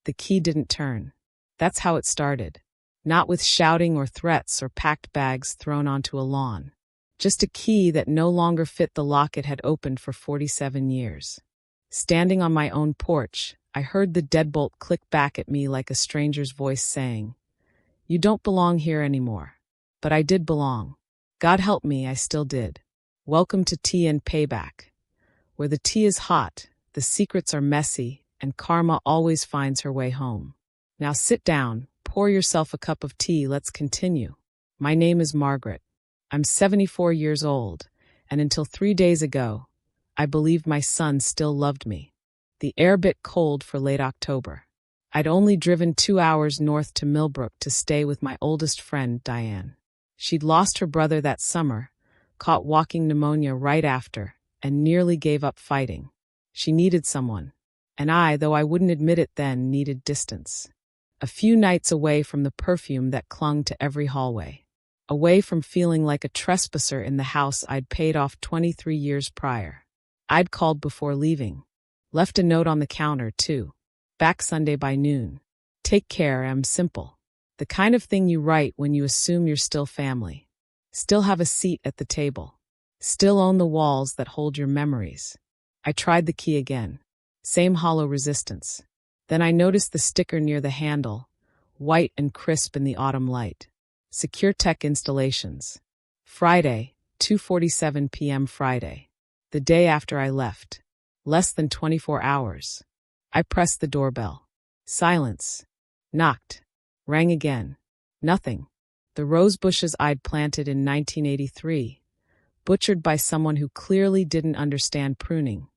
The key didn't turn. That's how it started. Not with shouting or threats or packed bags thrown onto a lawn. Just a key that no longer fit the lock it had opened for 47 years. Standing on my own porch, I heard the deadbolt click back at me like a stranger's voice saying, "You don't belong here anymore." But I did belong. God help me, I still did. Welcome to Tea and Payback, where the tea is hot, the secrets are messy, and karma always finds her way home. Now sit down, pour yourself a cup of tea, let's continue. My name is Margaret. I'm 74 years old, and until 3 days ago, I believed my son still loved me. The air bit cold for late October. I'd only driven 2 hours north to Millbrook to stay with my oldest friend, Diane. She'd lost her brother that summer, caught walking pneumonia right after, and nearly gave up fighting. She needed someone, and I, though I wouldn't admit it then, needed distance. A few nights away from the perfume that clung to every hallway. Away from feeling like a trespasser in the house I'd paid off 23 years prior. I'd called before leaving. Left a note on the counter, too. Back Sunday by noon. Take care, I'm simple. The kind of thing you write when you assume you're still family. Still have a seat at the table. Still own the walls that hold your memories. I tried the key again. Same hollow resistance. Then I noticed the sticker near the handle, white and crisp in the autumn light. Secure Tech Installations. Friday, 2:47 p.m. Friday. The day after I left. Less than 24 hours. I pressed the doorbell. Silence. Knocked. Rang again. Nothing. The rose bushes I'd planted in 1983, butchered by someone who clearly didn't understand pruning,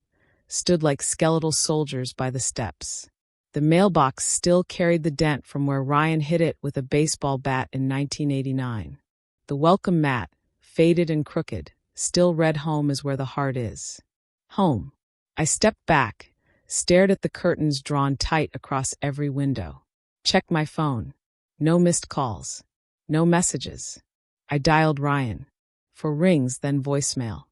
stood like skeletal soldiers by the steps. The mailbox still carried the dent from where Ryan hit it with a baseball bat in 1989. The welcome mat, faded and crooked, still read "Home is where the heart is." Home. I stepped back, stared at the curtains drawn tight across every window. Checked my phone. No missed calls. No messages. I dialed Ryan. 4 rings, then voicemail.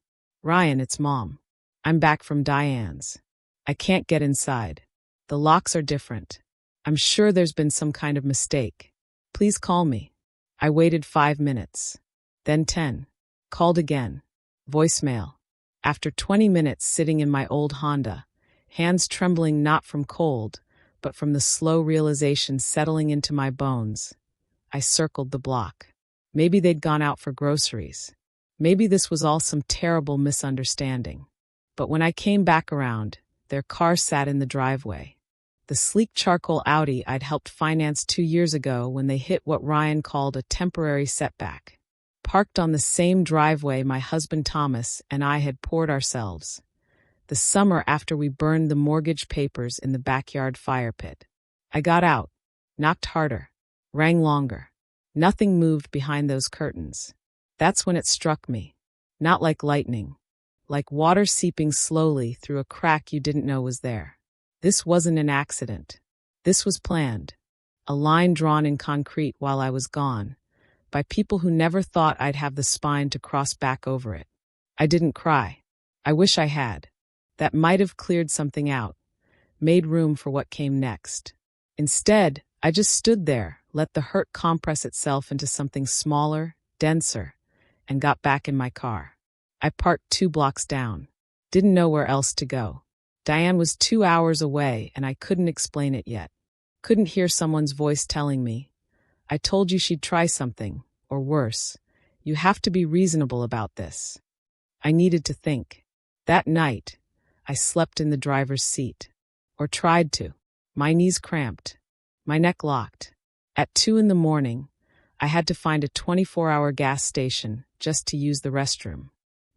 "Ryan, it's Mom. I'm back from Diane's. I can't get inside. The locks are different. I'm sure there's been some kind of mistake. Please call me." I waited 5 minutes. Then 10. Called again. Voicemail. After 20 minutes sitting in my old Honda, hands trembling not from cold, but from the slow realization settling into my bones, I circled the block. Maybe they'd gone out for groceries. Maybe this was all some terrible misunderstanding. But when I came back around, their car sat in the driveway. The sleek charcoal Auntie I'd helped finance 2 years ago when they hit what Ryan called a temporary setback. Parked on the same driveway my husband Thomas and I had poured ourselves. The summer after we burned the mortgage papers in the backyard fire pit. I got out, knocked harder, rang longer. Nothing moved behind those curtains. That's when it struck me. Not like lightning. Like water seeping slowly through a crack you didn't know was there. This wasn't an accident. This was planned. A line drawn in concrete while I was gone, by people who never thought I'd have the spine to cross back over it. I didn't cry. I wish I had. That might have cleared something out, made room for what came next. Instead, I just stood there, let the hurt compress itself into something smaller, denser, and got back in my car. I parked 2 blocks down. Didn't know where else to go. Diane was 2 hours away, and I couldn't explain it yet. Couldn't hear someone's voice telling me, "I told you she'd try something," or worse, "You have to be reasonable about this." I needed to think. That night, I slept in the driver's seat. Or tried to. My knees cramped. My neck locked. At 2 in the morning, I had to find a 24-hour gas station just to use the restroom.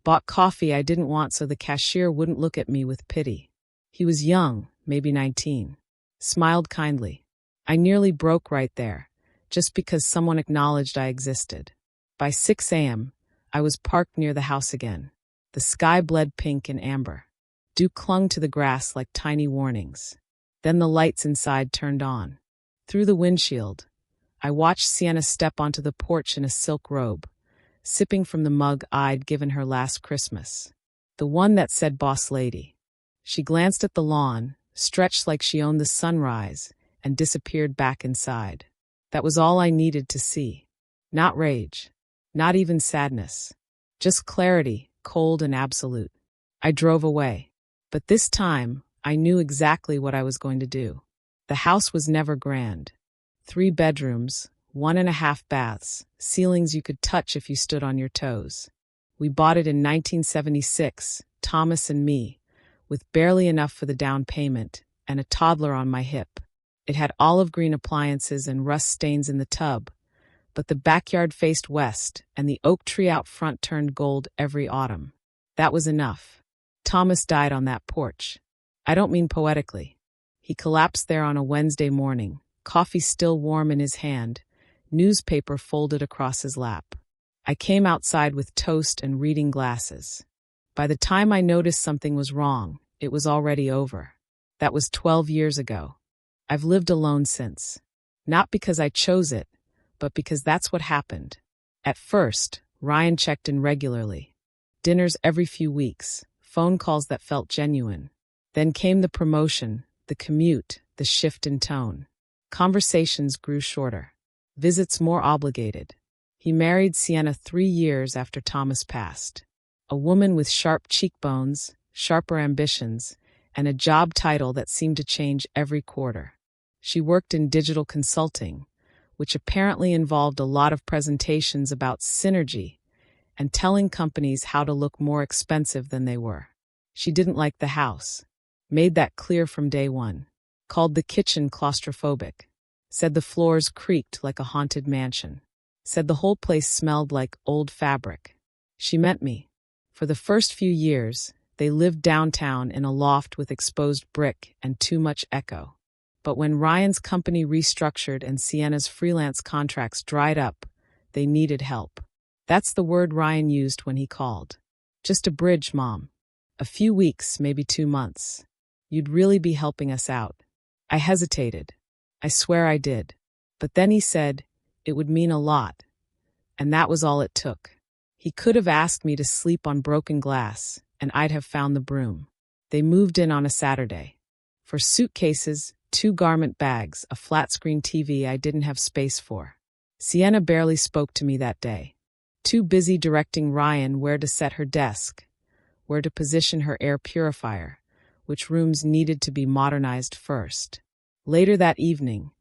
Bought coffee I didn't want so the cashier wouldn't look at me with pity. He was young, maybe 19. Smiled kindly. I nearly broke right there, just because someone acknowledged I existed. By 6 a.m., I was parked near the house again. The sky bled pink and amber. Dew clung to the grass like tiny warnings. Then the lights inside turned on. Through the windshield, I watched Sienna step onto the porch in a silk robe, sipping from the mug I'd given her last Christmas. The one that said "Boss Lady." She glanced at the lawn, stretched like she owned the sunrise, and disappeared back inside. That was all I needed to see. Not rage. Not even sadness. Just clarity, cold and absolute. I drove away. But this time, I knew exactly what I was going to do. The house was never grand. 3 bedrooms, 1.5 baths, ceilings you could touch if you stood on your toes. We bought it in 1976, Thomas and me, with barely enough for the down payment and a toddler on my hip. It had olive green appliances and rust stains in the tub, but the backyard faced west and the oak tree out front turned gold every autumn. That was enough. Thomas died on that porch. I don't mean poetically. He collapsed there on a Wednesday morning, coffee still warm in his hand, newspaper folded across his lap. I came outside with toast and reading glasses. By the time I noticed something was wrong, it was already over. That was 12 years ago. I've lived alone since. Not because I chose it, but because that's what happened. At first, Ryan checked in regularly. Dinners every few weeks, phone calls that felt genuine. Then came the promotion, the commute, the shift in tone. Conversations grew shorter. Visits more obligated. He married Sienna 3 years after Thomas passed. A woman with sharp cheekbones, sharper ambitions, and a job title that seemed to change every quarter. She worked in digital consulting, which apparently involved a lot of presentations about synergy and telling companies how to look more expensive than they were. She didn't like the house. Made that clear from day one. Called the kitchen claustrophobic. Said the floors creaked like a haunted mansion. Said the whole place smelled like old fabric. She meant me. For the first few years, they lived downtown in a loft with exposed brick and too much echo. But when Ryan's company restructured and Sienna's freelance contracts dried up, they needed help. That's the word Ryan used when he called. Just a bridge, Mom. A few weeks, maybe 2 months. You'd really be helping us out. I hesitated. I swear I did. But then he said, it would mean a lot. And that was all it took. He could have asked me to sleep on broken glass, and I'd have found the broom. They moved in on a Saturday. For suitcases, 2 garment bags, a flat-screen TV I didn't have space for. Sienna barely spoke to me that day. Too busy directing Ryan where to set her desk, where to position her air purifier, which rooms needed to be modernized first. Later that evening,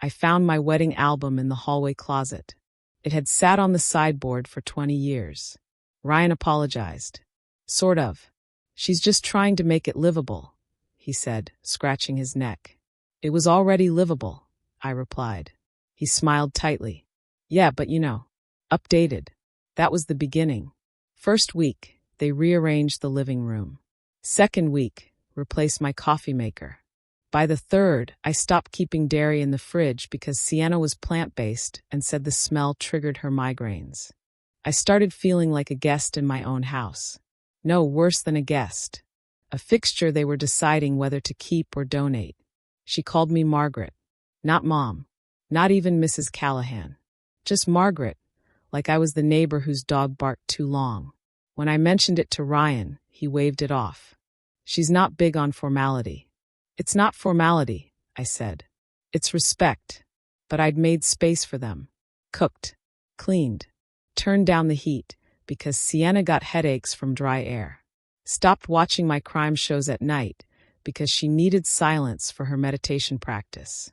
I found my wedding album in the hallway closet. It had sat on the sideboard for 20 years. Ryan apologized. Sort of. She's just trying to make it livable, he said, scratching his neck. It was already livable, I replied. He smiled tightly. Yeah, but updated. That was the beginning. First week, they rearranged the living room. Second week, replaced my coffee maker. By the third, I stopped keeping dairy in the fridge because Sienna was plant-based and said the smell triggered her migraines. I started feeling like a guest in my own house. No, worse than a guest. A fixture they were deciding whether to keep or donate. She called me Margaret. Not Mom. Not even Mrs. Callahan. Just Margaret, like I was the neighbor whose dog barked too long. When I mentioned it to Ryan, he waved it off. She's not big on formality. It's not formality, I said. It's respect. But I'd made space for them. Cooked. Cleaned. Turned down the heat, because Sienna got headaches from dry air. Stopped watching my crime shows at night, because she needed silence for her meditation practice.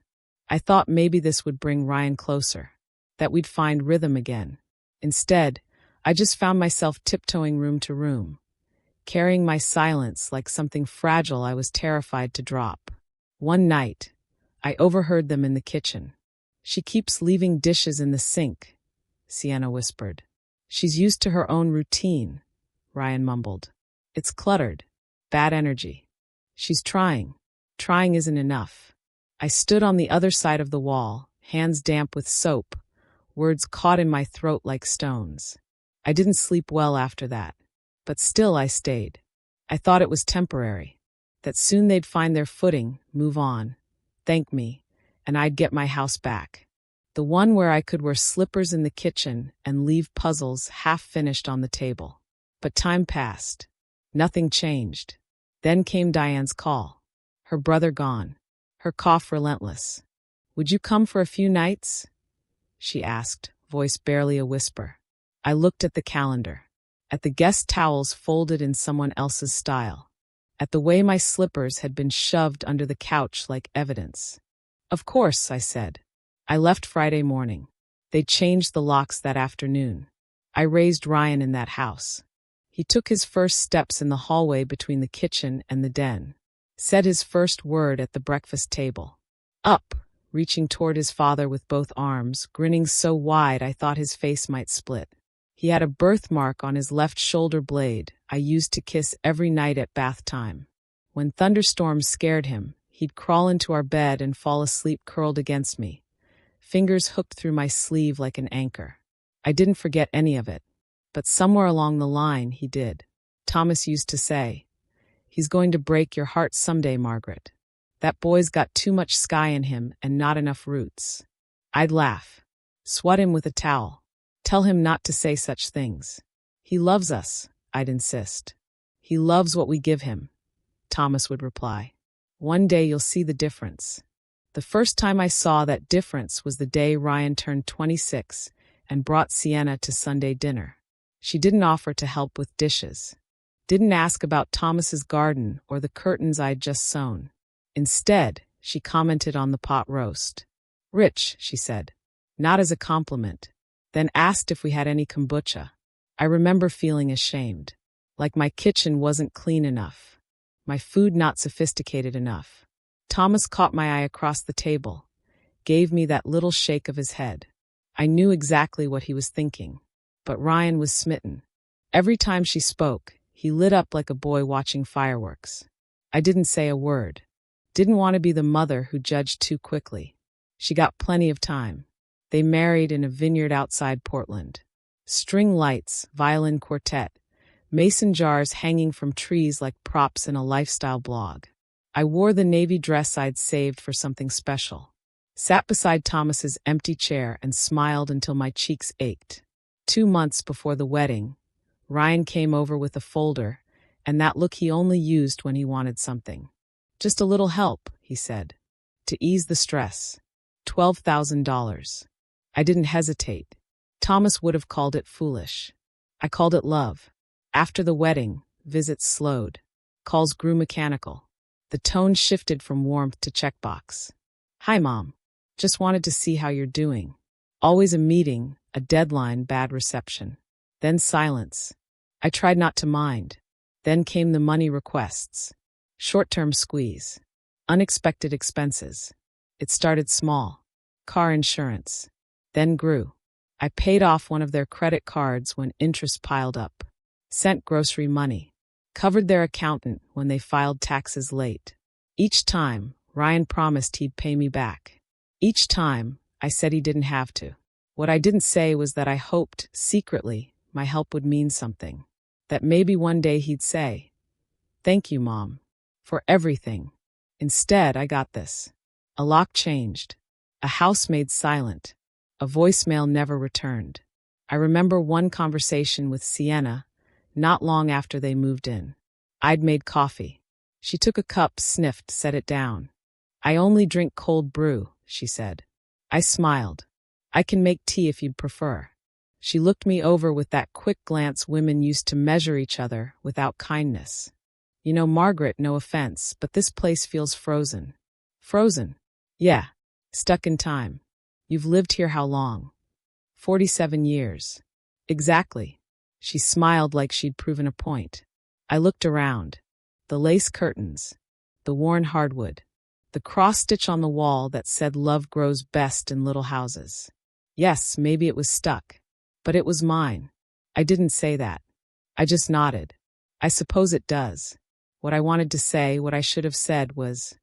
I thought maybe this would bring Ryan closer, that we'd find rhythm again. Instead, I just found myself tiptoeing room to room, carrying my silence like something fragile I was terrified to drop. One night, I overheard them in the kitchen. She keeps leaving dishes in the sink, Sienna whispered. She's used to her own routine, Ryan mumbled. It's cluttered. Bad energy. She's trying. Trying isn't enough. I stood on the other side of the wall, hands damp with soap, words caught in my throat like stones. I didn't sleep well after that. But still I stayed. I thought it was temporary, that soon they'd find their footing, move on, thank me, and I'd get my house back. The one where I could wear slippers in the kitchen and leave puzzles half-finished on the table. But time passed. Nothing changed. Then came Diane's call. Her brother gone. Her cough relentless. Would you come for a few nights? She asked, voice barely a whisper. I looked at the calendar, at the guest towels folded in someone else's style, at the way my slippers had been shoved under the couch like evidence. Of course, I said. I left Friday morning. They changed the locks that afternoon. I raised Ryan in that house. He took his first steps in the hallway between the kitchen and the den. Said his first word at the breakfast table. Up, reaching toward his father with both arms, grinning so wide I thought his face might split. He had a birthmark on his left shoulder blade I used to kiss every night at bath time. When thunderstorms scared him, he'd crawl into our bed and fall asleep curled against me, fingers hooked through my sleeve like an anchor. I didn't forget any of it, but somewhere along the line he did. Thomas used to say, "He's going to break your heart someday, Margaret. That boy's got too much sky in him and not enough roots." I'd laugh, swat him with a towel, tell him not to say such things. He loves us, I'd insist. He loves what we give him, Thomas would reply. One day you'll see the difference. The first time I saw that difference was the day Ryan turned 26 and brought Sienna to Sunday dinner. She didn't offer to help with dishes, didn't ask about Thomas's garden or the curtains I'd just sewn. Instead, she commented on the pot roast. Rich, she said, not as a compliment, then asked if we had any kombucha. I remember feeling ashamed, like my kitchen wasn't clean enough, my food not sophisticated enough. Thomas caught my eye across the table, gave me that little shake of his head. I knew exactly what he was thinking, but Ryan was smitten. Every time she spoke, he lit up like a boy watching fireworks. I didn't say a word. Didn't want to be the mother who judged too quickly. She got plenty of time. They married in a vineyard outside Portland. String lights, violin quartet, mason jars hanging from trees like props in a lifestyle blog. I wore the navy dress I'd saved for something special. Sat beside Thomas's empty chair and smiled until my cheeks ached. 2 months before the wedding, Ryan came over with a folder, and that look he only used when he wanted something. Just a little help, he said, to ease the stress. $12,000. I didn't hesitate. Thomas would have called it foolish. I called it love. After the wedding, visits slowed. Calls grew mechanical. The tone shifted from warmth to checkbox. Hi, Mom. Just wanted to see how you're doing. Always a meeting, a deadline, bad reception. Then silence. I tried not to mind. Then came the money requests. Short-term squeeze. Unexpected expenses. It started small. Car insurance. Then grew. I paid off one of their credit cards when interest piled up. Sent grocery money. Covered their accountant when they filed taxes late. Each time, Ryan promised he'd pay me back. Each time, I said he didn't have to. What I didn't say was that I hoped, secretly, my help would mean something. That maybe one day he'd say, "Thank you, Mom, for everything." Instead, I got this. A lock changed. A house made silent. A voicemail never returned. I remember one conversation with Sienna, not long after they moved in. I'd made coffee. She took a cup, sniffed, set it down. "I only drink cold brew," she said. I smiled. "I can make tea if you'd prefer." She looked me over with that quick glance women used to measure each other without kindness. "You know, Margaret, no offense, but this place feels frozen." Frozen? Yeah. Stuck in time. You've lived here how long? 47 years. Exactly. She smiled like she'd proven a point. I looked around. The lace curtains. The worn hardwood. The cross-stitch on the wall that said love grows best in little houses. Yes, maybe it was stuck. But it was mine. I didn't say that. I just nodded. I suppose it does. What I wanted to say, what I should have said was,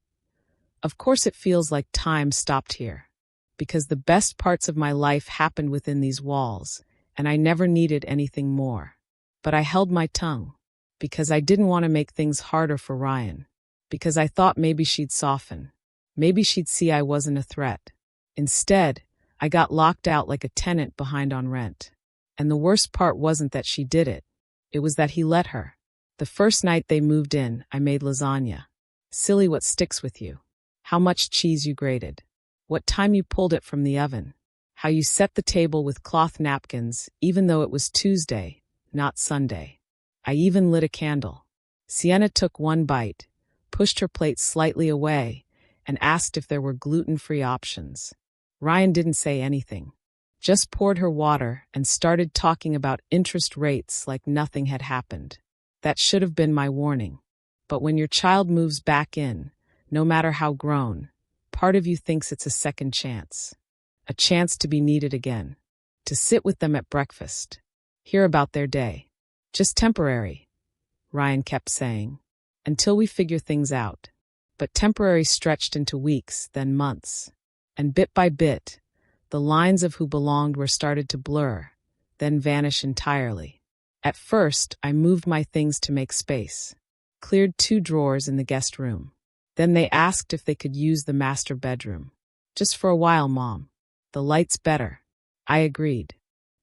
of course it feels like time stopped here. Because the best parts of my life happened within these walls, and I never needed anything more. But I held my tongue. Because I didn't want to make things harder for Ryan. Because I thought maybe she'd soften. Maybe she'd see I wasn't a threat. Instead, I got locked out like a tenant behind on rent. And the worst part wasn't that she did it. It was that he let her. The first night they moved in, I made lasagna. Silly what sticks with you. How much cheese you grated. What time you pulled it from the oven. How you set the table with cloth napkins, even though it was Tuesday, not Sunday. I even lit a candle. Sienna took one bite, pushed her plate slightly away, and asked if there were gluten-free options. Ryan didn't say anything. Just poured her water and started talking about interest rates like nothing had happened. That should have been my warning. But when your child moves back in, no matter how grown, part of you thinks it's a second chance. A chance to be needed again. To sit with them at breakfast. Hear about their day. Just temporary, Ryan kept saying. Until we figure things out. But temporary stretched into weeks, then months. And bit by bit, the lines of who belonged were started to blur, then vanish entirely. At first, I moved my things to make space. Cleared 2 drawers in the guest room. Then they asked if they could use the master bedroom. Just for a while, Mom. The light's better. I agreed.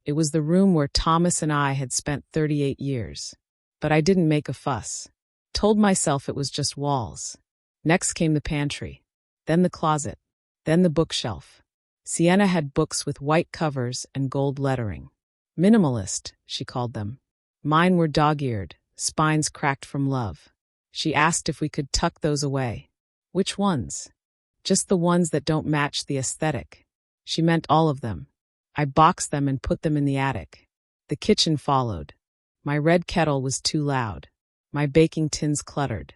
It was the room where Thomas and I had spent 38 years. But I didn't make a fuss. Told myself it was just walls. Next came the pantry. Then the closet. Then the bookshelf. Sienna had books with white covers and gold lettering. Minimalist, she called them. Mine were dog-eared, spines cracked from love. She asked if we could tuck those away. Which ones? Just the ones that don't match the aesthetic. She meant all of them. I boxed them and put them in the attic. The kitchen followed. My red kettle was too loud. My baking tins cluttered.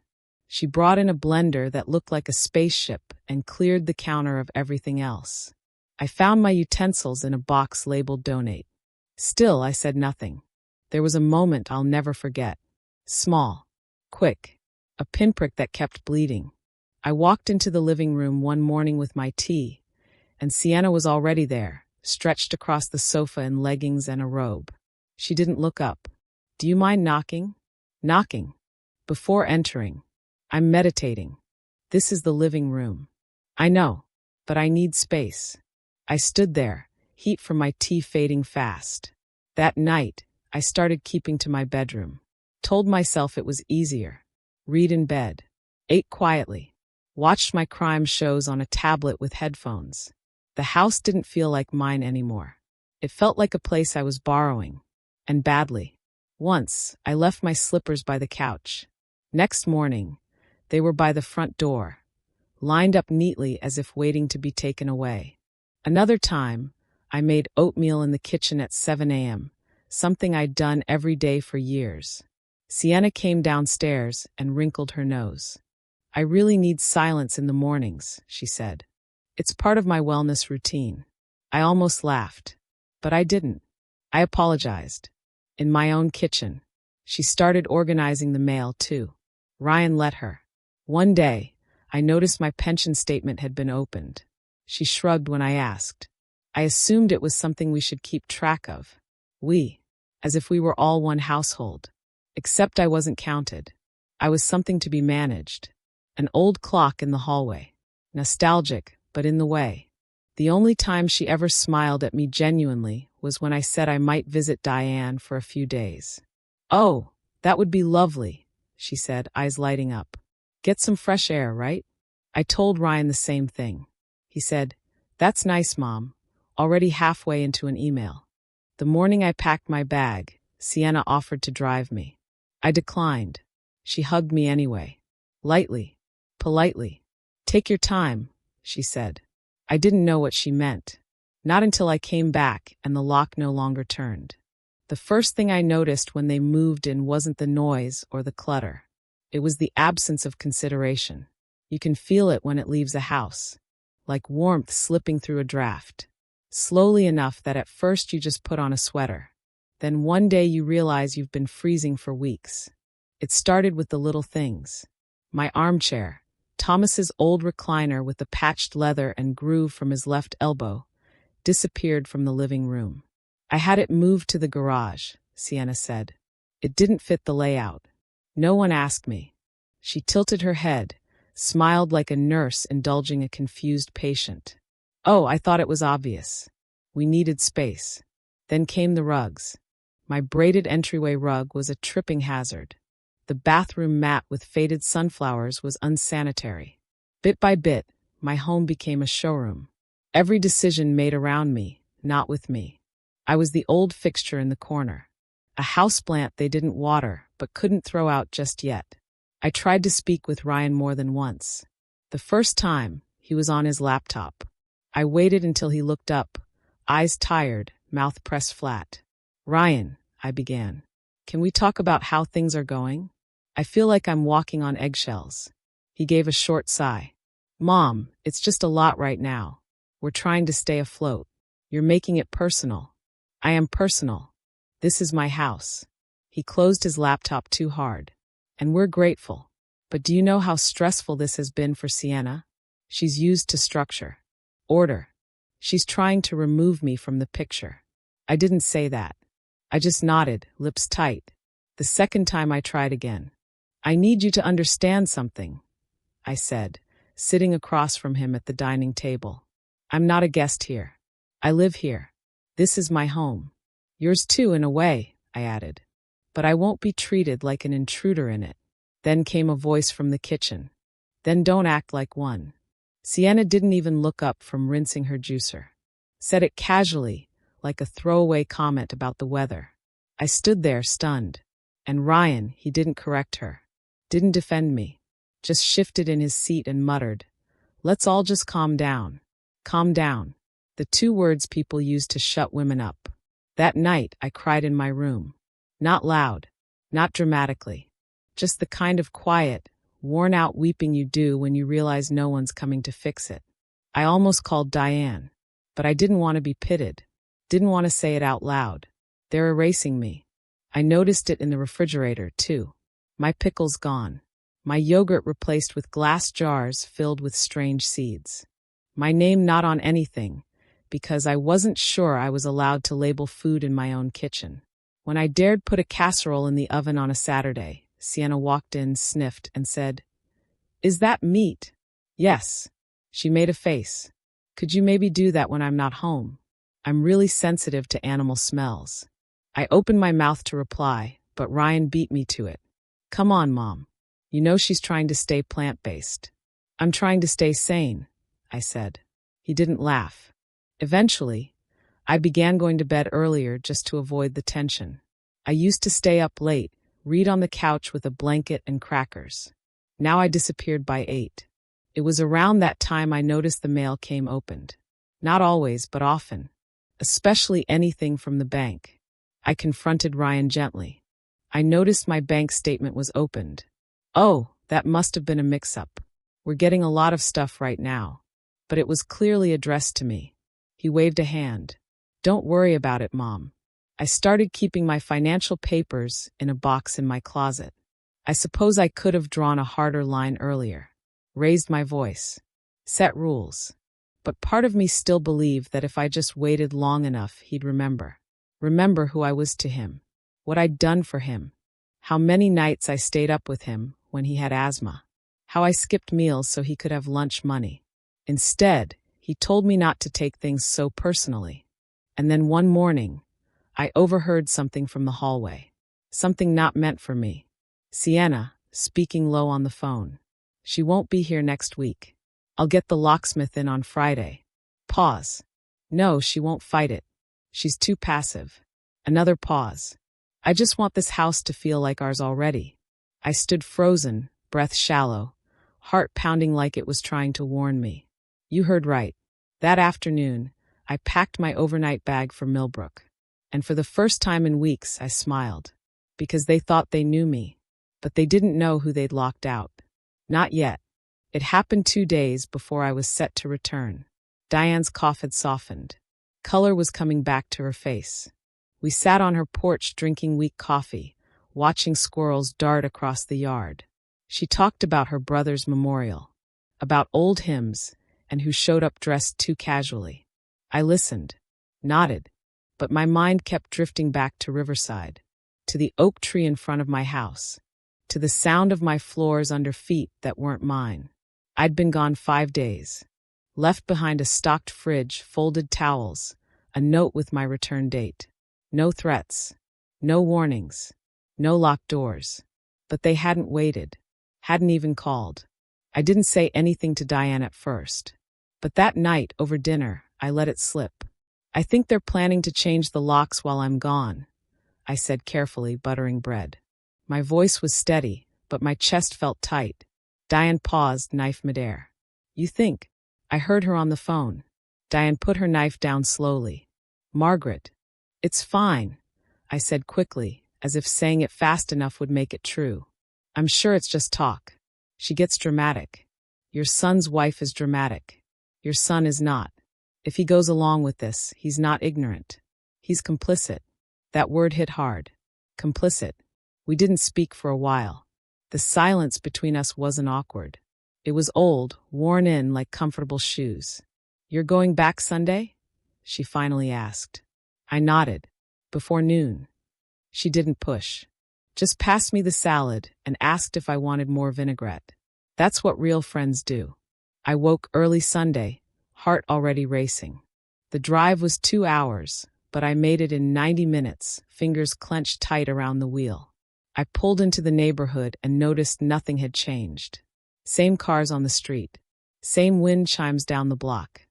She brought in a blender that looked like a spaceship and cleared the counter of everything else. I found my utensils in a box labeled donate. Still, I said nothing. There was a moment I'll never forget. Small. Quick. A pinprick that kept bleeding. I walked into the living room one morning with my tea, and Sienna was already there, stretched across the sofa in leggings and a robe. She didn't look up. Do you mind knocking? Knocking. Before entering. I'm meditating. This is the living room. I know, but I need space. I stood there, heat from my tea fading fast. That night, I started keeping to my bedroom. Told myself it was easier. Read in bed. Ate quietly. Watched my crime shows on a tablet with headphones. The house didn't feel like mine anymore. It felt like a place I was borrowing. And badly. Once, I left my slippers by the couch. Next morning, they were by the front door, lined up neatly as if waiting to be taken away. Another time, I made oatmeal in the kitchen at 7 a.m., something I'd done every day for years. Sienna came downstairs and wrinkled her nose. I really need silence in the mornings, she said. It's part of my wellness routine. I almost laughed. But I didn't. I apologized. In my own kitchen. She started organizing the mail, too. Ryan let her. One day, I noticed my pension statement had been opened. She shrugged when I asked. I assumed it was something we should keep track of. We. As if we were all one household. Except I wasn't counted. I was something to be managed. An old clock in the hallway. Nostalgic, but in the way. The only time she ever smiled at me genuinely was when I said I might visit Diane for a few days. Oh, that would be lovely, she said, eyes lighting up. Get some fresh air, right? I told Ryan the same thing. He said, That's nice, Mom, already halfway into an email. The morning I packed my bag, Sienna offered to drive me. I declined. She hugged me anyway. Lightly. Politely. Take your time, she said. I didn't know what she meant. Not until I came back and the lock no longer turned. The first thing I noticed when they moved in wasn't the noise or the clutter. It was the absence of consideration. You can feel it when it leaves a house. Like warmth slipping through a draft. Slowly enough that at first you just put on a sweater. Then one day you realize you've been freezing for weeks. It started with the little things. My armchair, Thomas's old recliner with the patched leather and groove from his left elbow, disappeared from the living room. I had it moved to the garage, Sienna said. It didn't fit the layout. No one asked me. She tilted her head, smiled like a nurse indulging a confused patient. Oh, I thought it was obvious. We needed space. Then came the rugs. My braided entryway rug was a tripping hazard. The bathroom mat with faded sunflowers was unsanitary. Bit by bit, my home became a showroom. Every decision made around me, not with me. I was the old fixture in the corner. A houseplant they didn't water, but couldn't throw out just yet. I tried to speak with Ryan more than once. The first time, he was on his laptop. I waited until he looked up, eyes tired, mouth pressed flat. "Ryan," I began. "Can we talk about how things are going? I feel like I'm walking on eggshells." He gave a short sigh. "Mom, it's just a lot right now. We're trying to stay afloat. You're making it personal." "I am personal. This is my house." He closed his laptop too hard. "And we're grateful. But do you know how stressful this has been for Sienna? She's used to structure. Order. She's trying to remove me from the picture." I didn't say that. I just nodded, lips tight. The second time I tried again. "I need you to understand something," I said, sitting across from him at the dining table. "I'm not a guest here. I live here. This is my home. Yours too, in a way," I added. "But I won't be treated like an intruder in it." Then came a voice from the kitchen. "Then don't act like one." Sienna didn't even look up from rinsing her juicer. Said it casually, like a throwaway comment about the weather. I stood there, stunned. And Ryan, he didn't correct her. Didn't defend me. Just shifted in his seat and muttered, "Let's all just calm down." Calm down. The two words people use to shut women up. That night, I cried in my room. Not loud. Not dramatically. Just the kind of quiet, worn-out weeping you do when you realize no one's coming to fix it. I almost called Diane. But I didn't want to be pitted. Didn't want to say it out loud. They're erasing me. I noticed it in the refrigerator, too. My pickles gone. My yogurt replaced with glass jars filled with strange seeds. My name not on anything, because I wasn't sure I was allowed to label food in my own kitchen. When I dared put a casserole in the oven on a Saturday, Sienna walked in, sniffed, and said, "Is that meat?" "Yes." She made a face. "Could you maybe do that when I'm not home? I'm really sensitive to animal smells." I opened my mouth to reply, but Ryan beat me to it. "Come on, Mom. You know she's trying to stay plant-based." "I'm trying to stay sane," I said. He didn't laugh. Eventually, I began going to bed earlier just to avoid the tension. I used to stay up late, read on the couch with a blanket and crackers. Now I disappeared by 8. It was around that time I noticed the mail came opened. Not always, but often. Especially anything from the bank. I confronted Ryan gently. I noticed my bank statement was opened. "Oh, that must have been a mix-up. We're getting a lot of stuff right now." But it was clearly addressed to me. He waved a hand. "Don't worry about it, Mom." I started keeping my financial papers in a box in my closet. I suppose I could have drawn a harder line earlier. Raised my voice. Set rules. But part of me still believed that if I just waited long enough, he'd remember. Remember who I was to him. What I'd done for him. How many nights I stayed up with him when he had asthma. How I skipped meals so he could have lunch money. Instead, he told me not to take things so personally. And then one morning, I overheard something from the hallway. Something not meant for me. Sienna, speaking low on the phone. "She won't be here next week. I'll get the locksmith in on Friday." Pause. "No, she won't fight it. She's too passive." Another pause. "I just want this house to feel like ours already." I stood frozen, breath shallow, heart pounding like it was trying to warn me. You heard right. That afternoon, I packed my overnight bag for Millbrook. And for the first time in weeks, I smiled. Because they thought they knew me. But they didn't know who they'd locked out. Not yet. It happened 2 days before I was set to return. Diane's cough had softened. Color was coming back to her face. We sat on her porch drinking weak coffee, watching squirrels dart across the yard. She talked about her brother's memorial, about old hymns, and who showed up dressed too casually. I listened, nodded, but my mind kept drifting back to Riverside, to the oak tree in front of my house, to the sound of my floors under feet that weren't mine. I'd been gone 5 days, left behind a stocked fridge, folded towels, a note with my return date. No threats, no warnings, no locked doors. But they hadn't waited, hadn't even called. I didn't say anything to Diane at first. But that night, over dinner, I let it slip. I think they're planning to change the locks while I'm gone, I said carefully, buttering bread. My voice was steady, but my chest felt tight. Diane paused, knife midair. You think? I heard her on the phone. Diane put her knife down slowly. Margaret. It's fine, I said quickly, as if saying it fast enough would make it true. I'm sure it's just talk. She gets dramatic. Your son's wife is dramatic. Your son is not. If he goes along with this, he's not ignorant. He's complicit. That word hit hard. Complicit. We didn't speak for a while. The silence between us wasn't awkward. It was old, worn in like comfortable shoes. You're going back Sunday? She finally asked. I nodded. Before noon. She didn't push. Just passed me the salad and asked if I wanted more vinaigrette. That's what real friends do. I woke early Sunday, heart already racing. The drive was 2 hours, but I made it in 90 minutes, fingers clenched tight around the wheel. I pulled into the neighborhood and noticed nothing had changed. Same cars on the street. Same wind chimes down the block.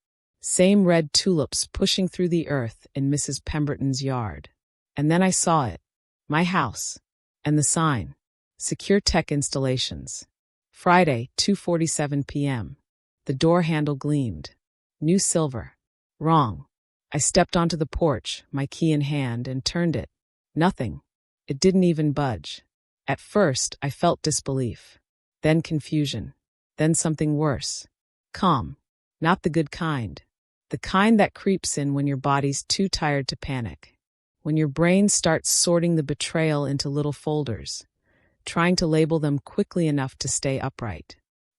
Same red tulips pushing through the earth in Mrs. Pemberton's yard. And then I saw it. My house. And the sign. Secure Tech Installations. Friday, 2:47 p.m. The door handle gleamed. New silver. Wrong. I stepped onto the porch, my key in hand, and turned it. Nothing. It didn't even budge. At first, I felt disbelief. Then confusion. Then something worse. Calm. Not the good kind. The kind that creeps in when your body's too tired to panic. When your brain starts sorting the betrayal into little folders, trying to label them quickly enough to stay upright.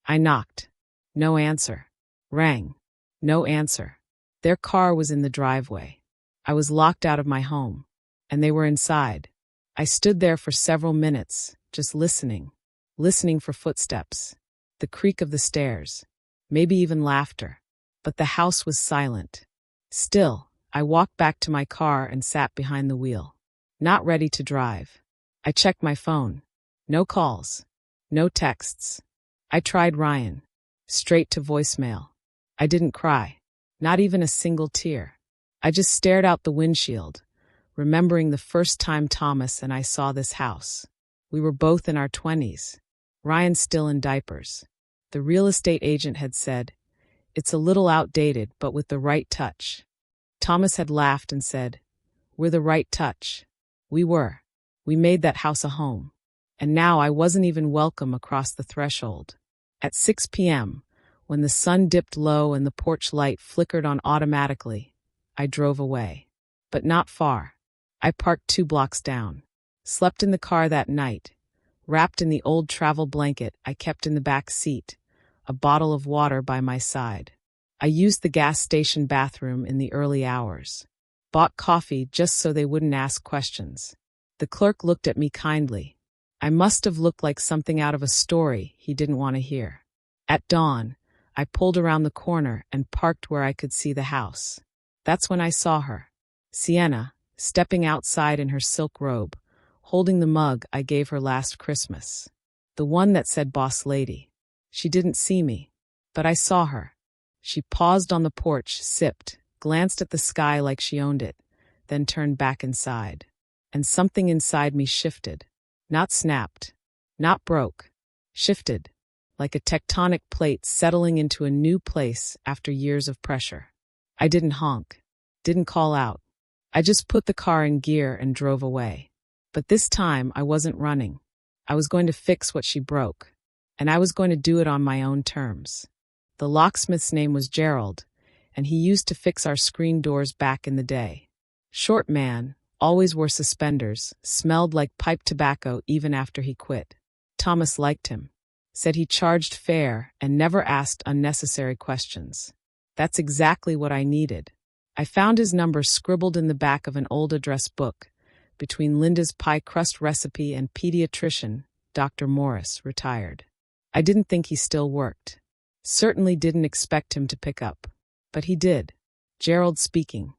I knocked. No answer. Rang. No answer. Their car was in the driveway. I was locked out of my home, and they were inside. I stood there for several minutes, just listening for footsteps, the creak of the stairs, maybe even laughter. But the house was silent. Still, I walked back to my car and sat behind the wheel. Not ready to drive. I checked my phone. No calls. No texts. I tried Ryan. Straight to voicemail. I didn't cry. Not even a single tear. I just stared out the windshield, remembering the first time Thomas and I saw this house. We were both in our 20s. Ryan still in diapers. The real estate agent had said, "It's a little outdated, but with the right touch." Thomas had laughed and said, "We're the right touch." We were. We made that house a home. And now I wasn't even welcome across the threshold. At 6 p.m., when the sun dipped low and the porch light flickered on automatically, I drove away. But not far. I parked 2 blocks down. Slept in the car that night, wrapped in the old travel blanket I kept in the back seat, a bottle of water by my side. I used the gas station bathroom in the early hours. Bought coffee just so they wouldn't ask questions. The clerk looked at me kindly. I must have looked like something out of a story he didn't want to hear. At dawn, I pulled around the corner and parked where I could see the house. That's when I saw her. Sienna, stepping outside in her silk robe, holding the mug I gave her last Christmas. The one that said Boss Lady. She didn't see me, but I saw her. She paused on the porch, sipped, glanced at the sky like she owned it, then turned back inside. And something inside me shifted. Not snapped. Not broke. Shifted. Like a tectonic plate settling into a new place after years of pressure. I didn't honk. Didn't call out. I just put the car in gear and drove away. But this time I wasn't running. I was going to fix what she broke. And I was going to do it on my own terms. The locksmith's name was Gerald, and he used to fix our screen doors back in the day. Short man, always wore suspenders, smelled like pipe tobacco even after he quit. Thomas liked him. Said he charged fair and never asked unnecessary questions. That's exactly what I needed. I found his number scribbled in the back of an old address book, between Linda's pie crust recipe and pediatrician, Dr. Morris, retired. I didn't think he still worked. Certainly didn't expect him to pick up. But he did. Gerald speaking.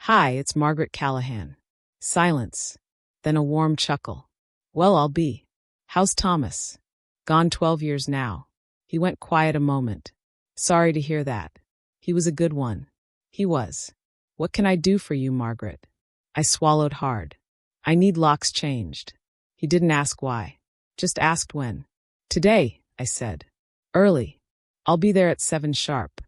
"Hi, it's Margaret Callahan." Silence. Then a warm chuckle. "Well, I'll be. How's Thomas?" "Gone 12 years now." He went quiet a moment. "Sorry to hear that." He was a good one. He was. What can I do for you, Margaret? I swallowed hard. I need locks changed. He didn't ask why. Just asked when. Today, I said. Early. I'll be there at 7 sharp.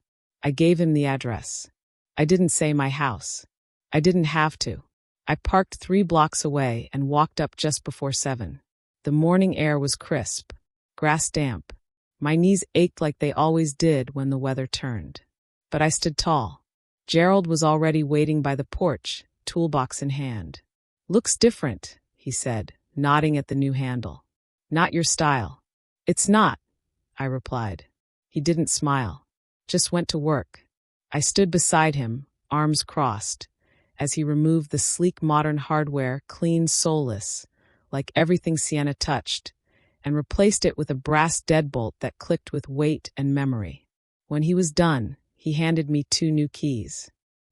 I gave him the address. I didn't say my house. I didn't have to. I parked 3 blocks away and walked up just before 7. The morning air was crisp, grass damp. My knees ached like they always did when the weather turned. But I stood tall. Gerald was already waiting by the porch, toolbox in hand. Looks different, he said, nodding at the new handle. Not your style. It's not, I replied. He didn't smile. Just went to work. I stood beside him, arms crossed, as he removed the sleek modern hardware, clean, soulless, like everything Sienna touched, and replaced it with a brass deadbolt that clicked with weight and memory. When he was done, he handed me 2 new keys.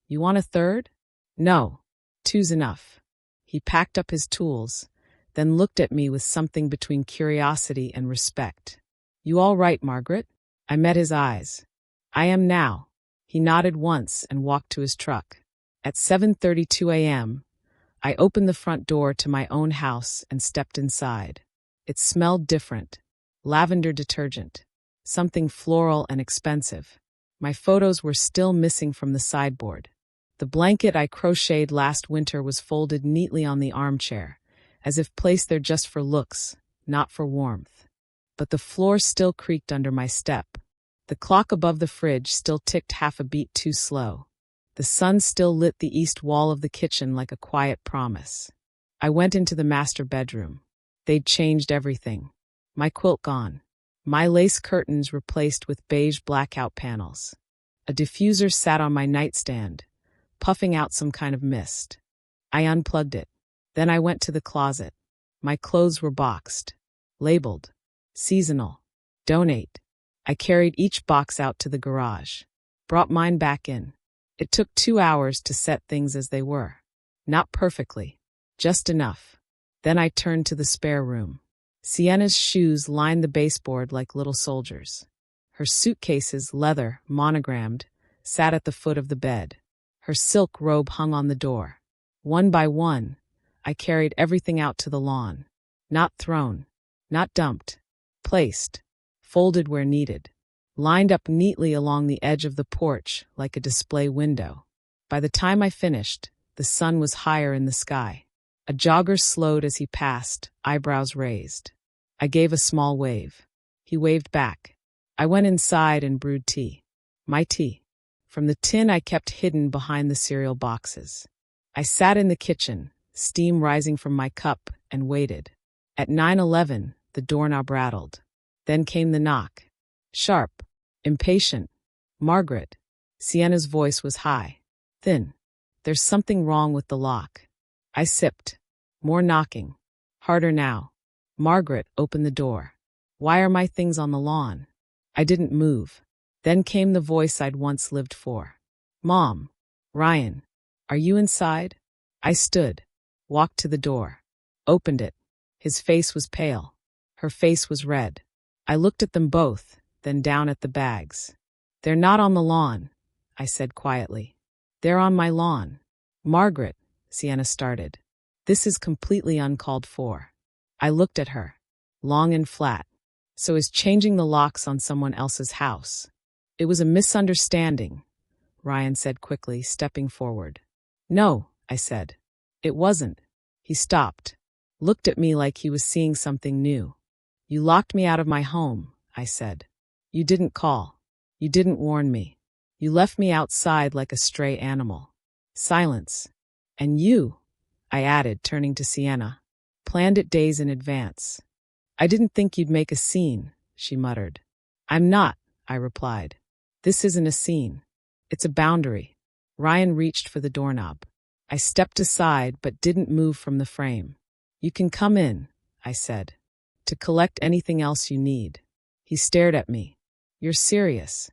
You want a third? No, 2's enough. He packed up his tools, then looked at me with something between curiosity and respect. You all right, Margaret? I met his eyes. I am now. He nodded once and walked to his truck. At 7:32 a.m., I opened the front door to my own house and stepped inside. It smelled different. Lavender detergent. Something floral and expensive. My photos were still missing from the sideboard. The blanket I crocheted last winter was folded neatly on the armchair, as if placed there just for looks, not for warmth. But the floor still creaked under my step. The clock above the fridge still ticked half a beat too slow. The sun still lit the east wall of the kitchen like a quiet promise. I went into the master bedroom. They'd changed everything. My quilt gone. My lace curtains replaced with beige blackout panels. A diffuser sat on my nightstand, puffing out some kind of mist. I unplugged it. Then I went to the closet. My clothes were boxed, labeled, seasonal, donate. I carried each box out to the garage, brought mine back in. It took 2 hours to set things as they were. Not perfectly, just enough. Then I turned to the spare room. Sienna's shoes lined the baseboard like little soldiers. Her suitcases, leather, monogrammed, sat at the foot of the bed. Her silk robe hung on the door. One by one, I carried everything out to the lawn. Not thrown, not dumped. Placed, folded where needed. Lined up neatly along the edge of the porch like a display window. By the time I finished, the sun was higher in the sky. A jogger slowed as he passed, eyebrows raised. I gave a small wave. He waved back. I went inside and brewed tea. My tea. From the tin I kept hidden behind the cereal boxes. I sat in the kitchen, steam rising from my cup, and waited. At 9:11, the doorknob rattled. Then came the knock. Sharp. Impatient. Margaret. Sienna's voice was high. Thin. There's something wrong with the lock. I sipped. More knocking. Harder now. Margaret, opened the door. Why are my things on the lawn? I didn't move. Then came the voice I'd once lived for. Mom. Ryan. Are you inside? I stood. Walked to the door. Opened it. His face was pale. Her face was red. I looked at them both, then down at the bags. They're not on the lawn, I said quietly. They're on my lawn. Margaret, Sienna started. This is completely uncalled for. I looked at her. Long and flat. So is changing the locks on someone else's house. It was a misunderstanding, Ryan said quickly, stepping forward. No, I said. It wasn't. He stopped. Looked at me like he was seeing something new. You locked me out of my home, I said. You didn't call. You didn't warn me. You left me outside like a stray animal. Silence. And you, I added, turning to Sienna, planned it days in advance. I didn't think you'd make a scene, she muttered. I'm not, I replied. This isn't a scene. It's a boundary. Ryan reached for the doorknob. I stepped aside but didn't move from the frame. You can come in, I said, to collect anything else you need. He stared at me. You're serious.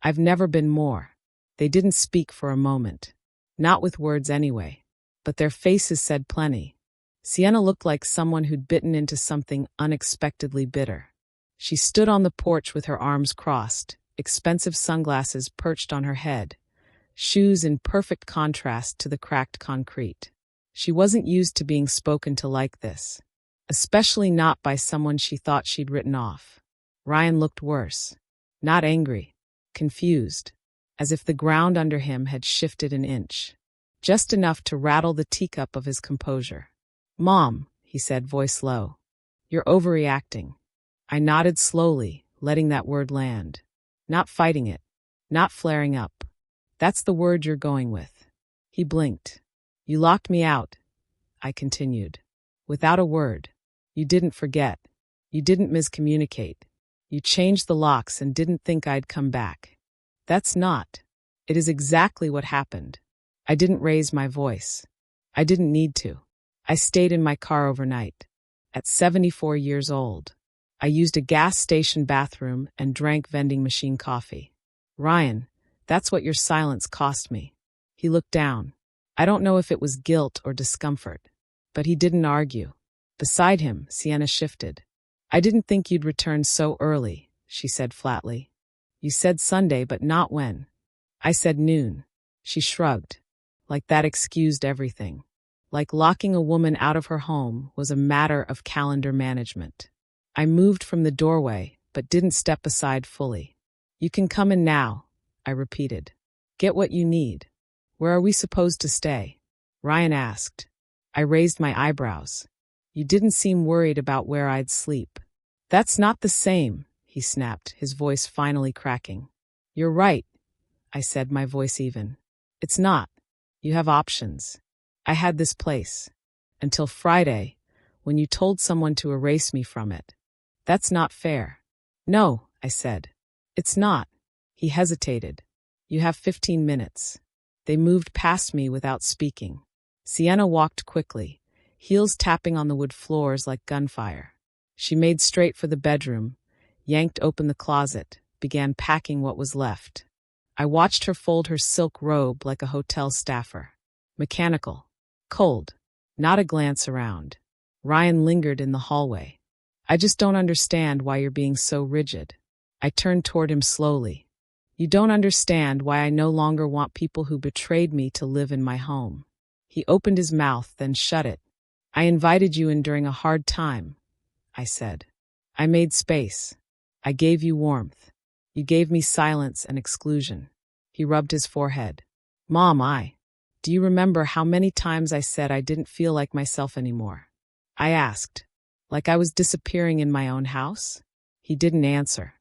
I've never been more. They didn't speak for a moment. Not with words anyway. But their faces said plenty. Sienna looked like someone who'd bitten into something unexpectedly bitter. She stood on the porch with her arms crossed, expensive sunglasses perched on her head, shoes in perfect contrast to the cracked concrete. She wasn't used to being spoken to like this, especially not by someone she thought she'd written off. Ryan looked worse. Not angry, confused, as if the ground under him had shifted an inch, just enough to rattle the teacup of his composure. "Mom," he said, voice low, "you're overreacting." I nodded slowly, letting that word land. Not fighting it, not flaring up. "That's the word you're going with." He blinked. "You locked me out," I continued. "Without a word. You didn't forget. You didn't miscommunicate. You changed the locks and didn't think I'd come back." "That's not. It is exactly what happened." I didn't raise my voice. I didn't need to. I stayed in my car overnight. At 74 years old. I used a gas station bathroom and drank vending machine coffee. "Ryan, that's what your silence cost me." He looked down. I don't know if it was guilt or discomfort, but he didn't argue. Beside him, Sienna shifted. "I didn't think you'd return so early," she said flatly. "You said Sunday, but not when." I said noon. She shrugged. Like that excused everything. Like locking a woman out of her home was a matter of calendar management. I moved from the doorway, but didn't step aside fully. "You can come in now," I repeated. "Get what you need." "Where are we supposed to stay?" Ryan asked. I raised my eyebrows. "You didn't seem worried about where I'd sleep." "That's not the same," he snapped, his voice finally cracking. "You're right," I said, my voice even. "It's not. You have options. I had this place. Until Friday, when you told someone to erase me from it. That's not fair." "No," I said. "It's not." He hesitated. "You have 15 minutes. They moved past me without speaking. Sienna walked quickly, heels tapping on the wood floors like gunfire. She made straight for the bedroom, yanked open the closet, began packing what was left. I watched her fold her silk robe like a hotel staffer. Mechanical. Cold. Not a glance around. Ryan lingered in the hallway. "I just don't understand why you're being so rigid." I turned toward him slowly. "You don't understand why I no longer want people who betrayed me to live in my home." He opened his mouth, then shut it. "I invited you in during a hard time," I said. "I made space. I gave you warmth. You gave me silence and exclusion." He rubbed his forehead. "Mom, do you remember how many times I said I didn't feel like myself anymore?" I asked. "Like I was disappearing in my own house?" He didn't answer.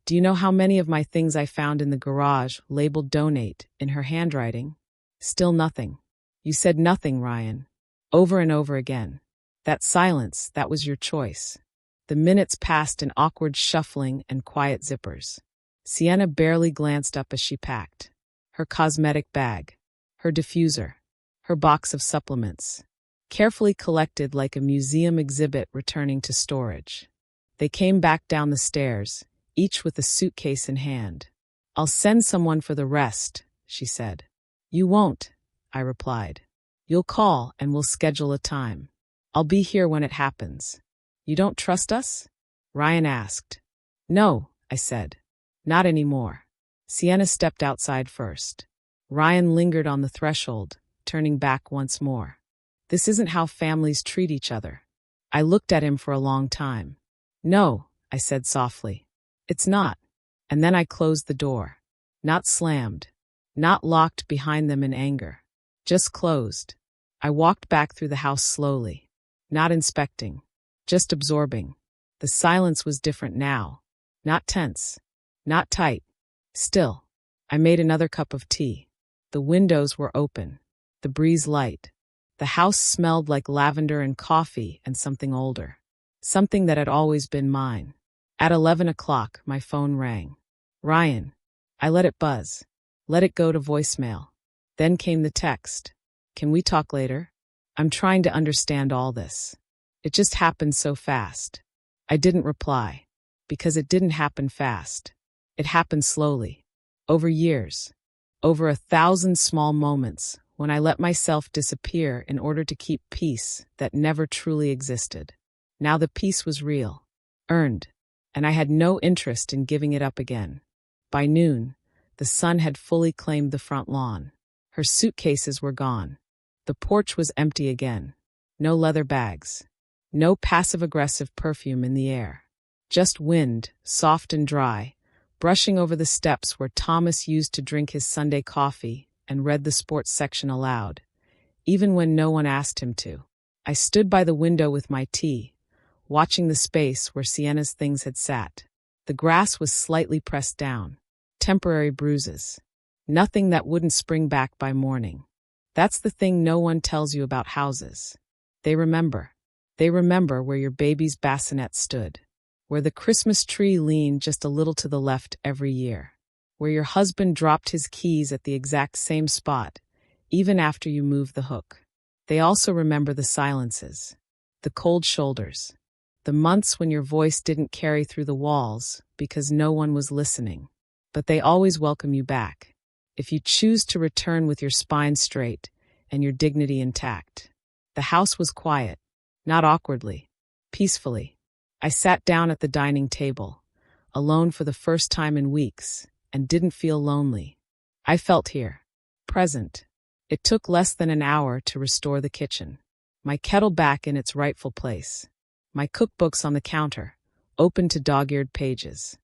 "Do you know how many of my things I found in the garage labeled donate in her handwriting?" Still nothing. "You said nothing, Ryan." Over and over again. "That silence, that was your choice." The minutes passed in awkward shuffling and quiet zippers. Sienna barely glanced up as she packed. Her cosmetic bag. Her diffuser. Her box of supplements. Carefully collected like a museum exhibit returning to storage. They came back down the stairs, each with a suitcase in hand. "I'll send someone for the rest," she said. "You won't," I replied. "You'll call and we'll schedule a time. I'll be here when it happens." "You don't trust us?" Ryan asked. "No," I said. "Not anymore." Sienna stepped outside first. Ryan lingered on the threshold, turning back once more. "This isn't how families treat each other." I looked at him for a long time. "No," I said softly. "It's not." And then I closed the door. Not slammed. Not locked behind them in anger. Just closed. I walked back through the house slowly. Not inspecting. Just absorbing. The silence was different now. Not tense. Not tight. Still. I made another cup of tea. The windows were open. The breeze light. The house smelled like lavender and coffee and something older. Something that had always been mine. At 11 o'clock, my phone rang. "Ryan." I let it buzz. Let it go to voicemail. Then came the text. "Can we talk later? I'm trying to understand all this. It just happened so fast." I didn't reply. Because it didn't happen fast. It happened slowly. Over years. Over 1,000 small moments when I let myself disappear in order to keep peace that never truly existed. Now the peace was real. Earned. And I had no interest in giving it up again. By noon, the sun had fully claimed the front lawn. Her suitcases were gone. The porch was empty again. No leather bags. No passive-aggressive perfume in the air. Just wind, soft and dry, brushing over the steps where Thomas used to drink his Sunday coffee and read the sports section aloud, even when no one asked him to. I stood by the window with my tea, watching the space where Sienna's things had sat. The grass was slightly pressed down. Temporary bruises. Nothing that wouldn't spring back by morning. That's the thing no one tells you about houses. They remember. They remember where your baby's bassinet stood, where the Christmas tree leaned just a little to the left every year, where your husband dropped his keys at the exact same spot, even after you moved the hook. They also remember the silences, the cold shoulders, the months when your voice didn't carry through the walls because no one was listening. But they always welcome you back, if you choose to return with your spine straight and your dignity intact. The house was quiet, not awkwardly, peacefully. I sat down at the dining table, alone for the first time in weeks, and didn't feel lonely. I felt here, present. It took less than an hour to restore the kitchen. My kettle back in its rightful place. My cookbooks on the counter, open to dog-eared pages.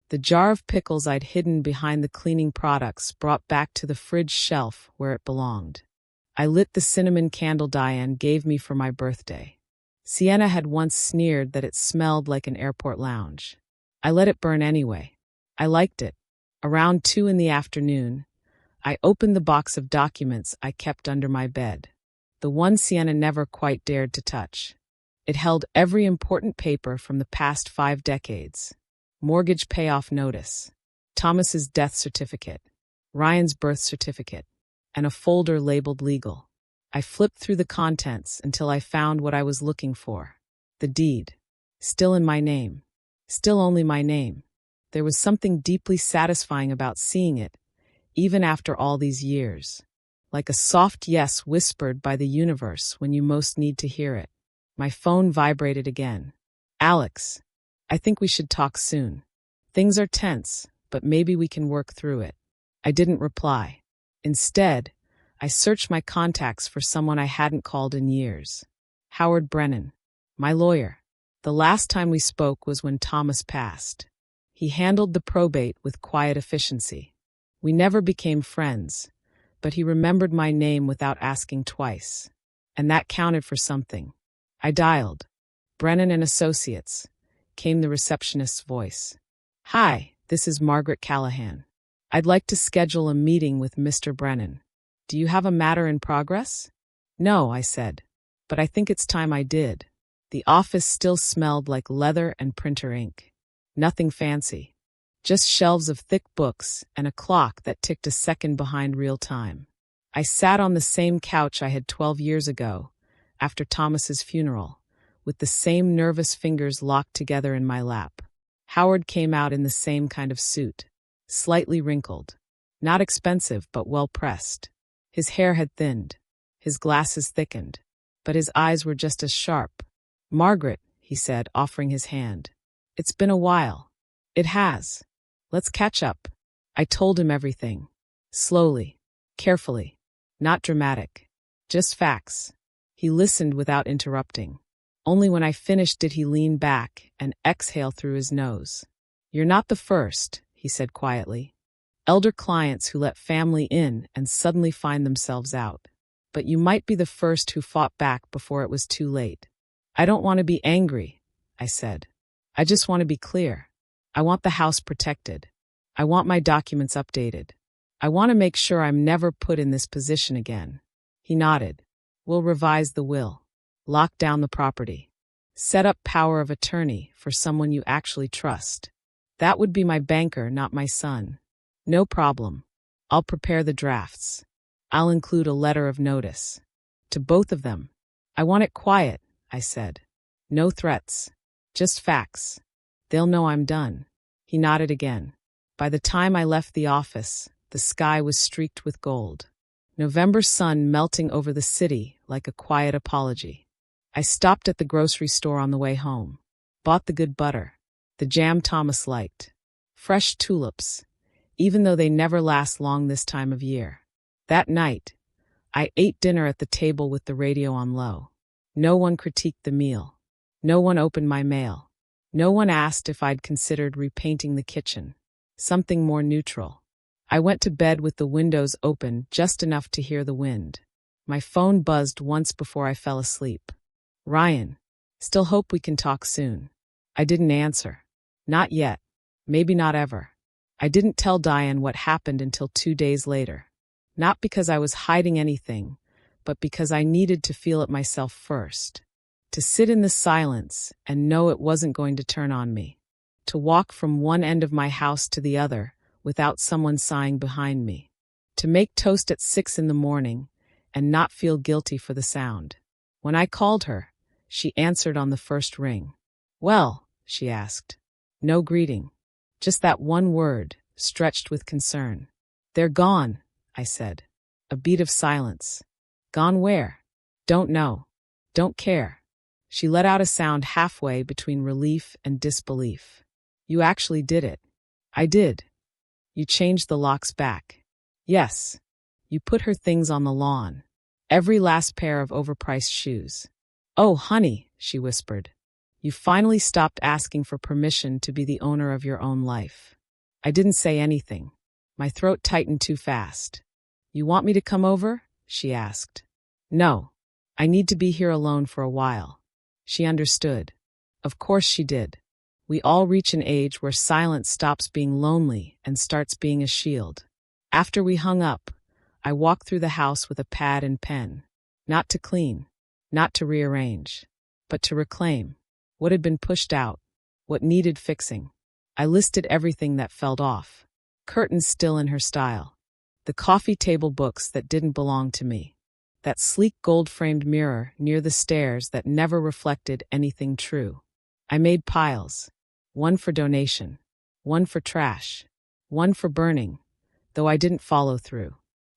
The jar of pickles I'd hidden behind the cleaning products brought back to the fridge shelf where it belonged. I lit the cinnamon candle Diane gave me for my birthday. Sienna had once sneered that it smelled like an airport lounge. I let it burn anyway. I liked it. Around 2 in the afternoon, I opened the box of documents I kept under my bed, the one Sienna never quite dared to touch. It held every important paper from the past 5 decades. Mortgage payoff notice, Thomas's death certificate, Ryan's birth certificate, and a folder labeled legal. I flipped through the contents until I found what I was looking for. The deed. Still in my name. Still only my name. There was something deeply satisfying about seeing it, even after all these years. Like a soft yes whispered by the universe when you most need to hear it. My phone vibrated again. Alex, I think we should talk soon. Things are tense, but maybe we can work through it. I didn't reply. Instead, I searched my contacts for someone I hadn't called in years. Howard Brennan, my lawyer. The last time we spoke was when Thomas passed. He handled the probate with quiet efficiency. We never became friends, but he remembered my name without asking twice. And that counted for something. I dialed. Brennan and Associates, came the receptionist's voice. Hi, this is Margaret Callahan. I'd like to schedule a meeting with Mr. Brennan. Do you have a matter in progress? No, I said, but I think it's time I did. The office still smelled like leather and printer ink. Nothing fancy. Just shelves of thick books and a clock that ticked a second behind real time. I sat on the same couch I had 12 years ago, after Thomas's funeral, with the same nervous fingers locked together in my lap. Howard came out in the same kind of suit, slightly wrinkled. Not expensive, but well-pressed. His hair had thinned. His glasses thickened. But his eyes were just as sharp. Margaret, he said, offering his hand. It's been a while. It has. Let's catch up. I told him everything. Slowly. Carefully. Not dramatic. Just facts. He listened without interrupting. Only when I finished did he lean back and exhale through his nose. You're not the first, he said quietly. Elder clients who let family in and suddenly find themselves out. But you might be the first who fought back before it was too late. I don't want to be angry, I said. I just want to be clear. I want the house protected. I want my documents updated. I want to make sure I'm never put in this position again. He nodded. We'll revise the will. Lock down the property. Set up power of attorney for someone you actually trust. That would be my banker, not my son. No problem. I'll prepare the drafts. I'll include a letter of notice. To both of them. I want it quiet, I said. No threats. Just facts. They'll know I'm done. He nodded again. By the time I left the office, the sky was streaked with gold. November sun melting over the city like a quiet apology. I stopped at the grocery store on the way home. Bought the good butter. The jam Thomas liked. Fresh tulips. even though they never last long this time of year. That night, I ate dinner at the table with the radio on low. No one critiqued the meal. No one opened my mail. No one asked if I'd considered repainting the kitchen. Something more neutral. I went to bed with the windows open just enough to hear the wind. My phone buzzed once before I fell asleep. Ryan, still hope we can talk soon. I didn't answer. Not yet. Maybe not ever. I didn't tell Diane what happened until 2 days later. Not because I was hiding anything, but because I needed to feel it myself first. To sit in the silence and know it wasn't going to turn on me. To walk from one end of my house to the other without someone sighing behind me. To make toast at 6 in the morning and not feel guilty for the sound. When I called her, she answered on the first ring. Well, she asked. No greeting. Just that one word, stretched with concern. They're gone, I said. A beat of silence. Gone where? Don't know. Don't care. She let out a sound halfway between relief and disbelief. You actually did it. I did. You changed the locks back. Yes. You put her things on the lawn. Every last pair of overpriced shoes. Oh, honey, she whispered. You finally stopped asking for permission to be the owner of your own life. I didn't say anything. My throat tightened too fast. You want me to come over? She asked. No. I need to be here alone for a while. She understood. Of course she did. We all reach an age where silence stops being lonely and starts being a shield. After we hung up, I walked through the house with a pad and pen. Not to clean, not to rearrange, but to reclaim. What had been pushed out, what needed fixing. I listed everything that felt off. Curtains still in her style. The coffee table books that didn't belong to me. That sleek gold-framed mirror near the stairs that never reflected anything true. I made piles. One for donation. One for trash. One for burning, though I didn't follow through.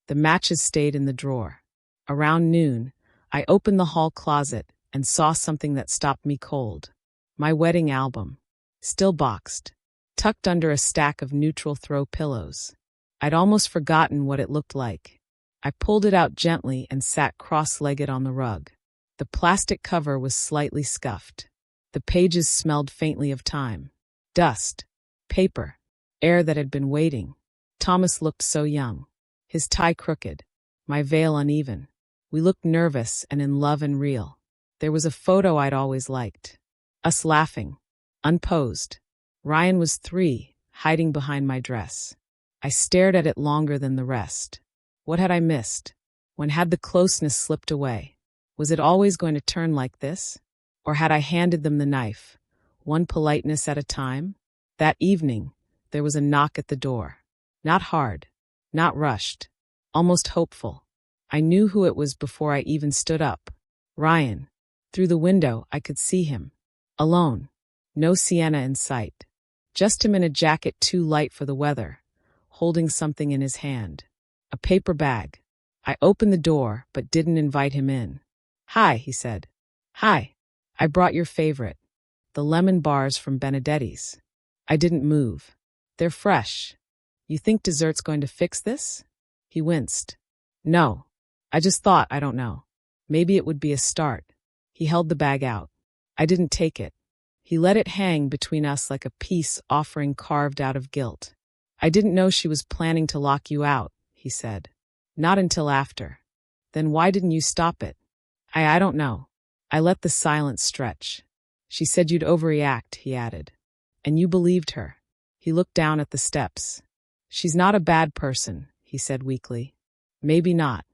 The matches stayed in the drawer. Around noon, I opened the hall closet and saw something that stopped me cold. My wedding album. Still boxed. Tucked under a stack of neutral throw pillows. I'd almost forgotten what it looked like. I pulled it out gently and sat cross-legged on the rug. The plastic cover was slightly scuffed. The pages smelled faintly of time. Dust. Paper. Air that had been waiting. Thomas looked so young. His tie crooked. My veil uneven. We looked nervous and in love and real. There was a photo I'd always liked. Us laughing. Unposed. Ryan was 3, hiding behind my dress. I stared at it longer than the rest. What had I missed? When had the closeness slipped away? Was it always going to turn like this? Or had I handed them the knife, one politeness at a time? That evening, there was a knock at the door. Not hard, not rushed, almost hopeful. I knew who it was before I even stood up. Ryan. Through the window, I could see him. Alone. No Sienna in sight. Just him in a jacket too light for the weather, holding something in his hand. A paper bag. I opened the door, but didn't invite him in. Hi, he said. Hi. I brought your favorite. The lemon bars from Benedetti's. I didn't move. They're fresh. You think dessert's going to fix this? He winced. No. I just thought, I don't know. Maybe it would be a start. He held the bag out. I didn't take it. He let it hang between us like a peace offering carved out of guilt. I didn't know she was planning to lock you out, he said. Not until after. Then why didn't you stop it? I don't know. I let the silence stretch. She said you'd overreact, he added. And you believed her. He looked down at the steps. She's not a bad person, he said weakly. Maybe not.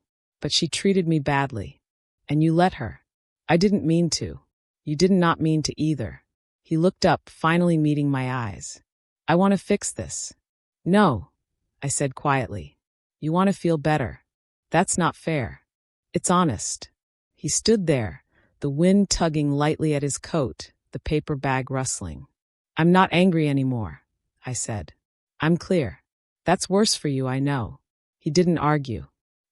But she treated me badly. And you let her. I didn't mean to. You did not mean to either. He looked up, finally meeting my eyes. I want to fix this. No, I said quietly. You want to feel better. That's not fair. It's honest. He stood there, the wind tugging lightly at his coat, the paper bag rustling. I'm not angry anymore, I said. I'm clear. That's worse for you, I know. He didn't argue.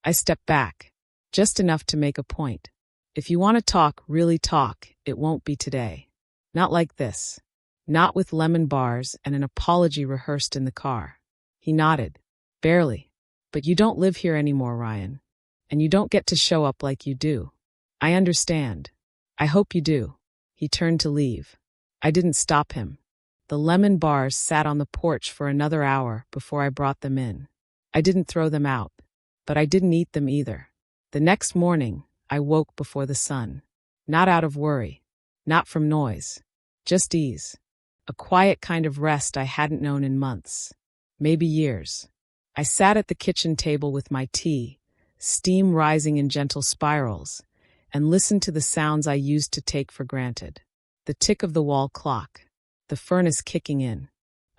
I stepped back, just enough to make a point. If you want to talk, really talk, it won't be today. Not like this. Not with lemon bars and an apology rehearsed in the car. He nodded. Barely. But you don't live here anymore, Ryan. And you don't get to show up like you do. I understand. I hope you do. He turned to leave. I didn't stop him. The lemon bars sat on the porch for another hour before I brought them in. I didn't throw them out, but I didn't eat them either. The next morning, I woke before the sun. Not out of worry. Not from noise. Just ease. A quiet kind of rest I hadn't known in months. Maybe years. I sat at the kitchen table with my tea, steam rising in gentle spirals, and listened to the sounds I used to take for granted. The tick of the wall clock. The furnace kicking in.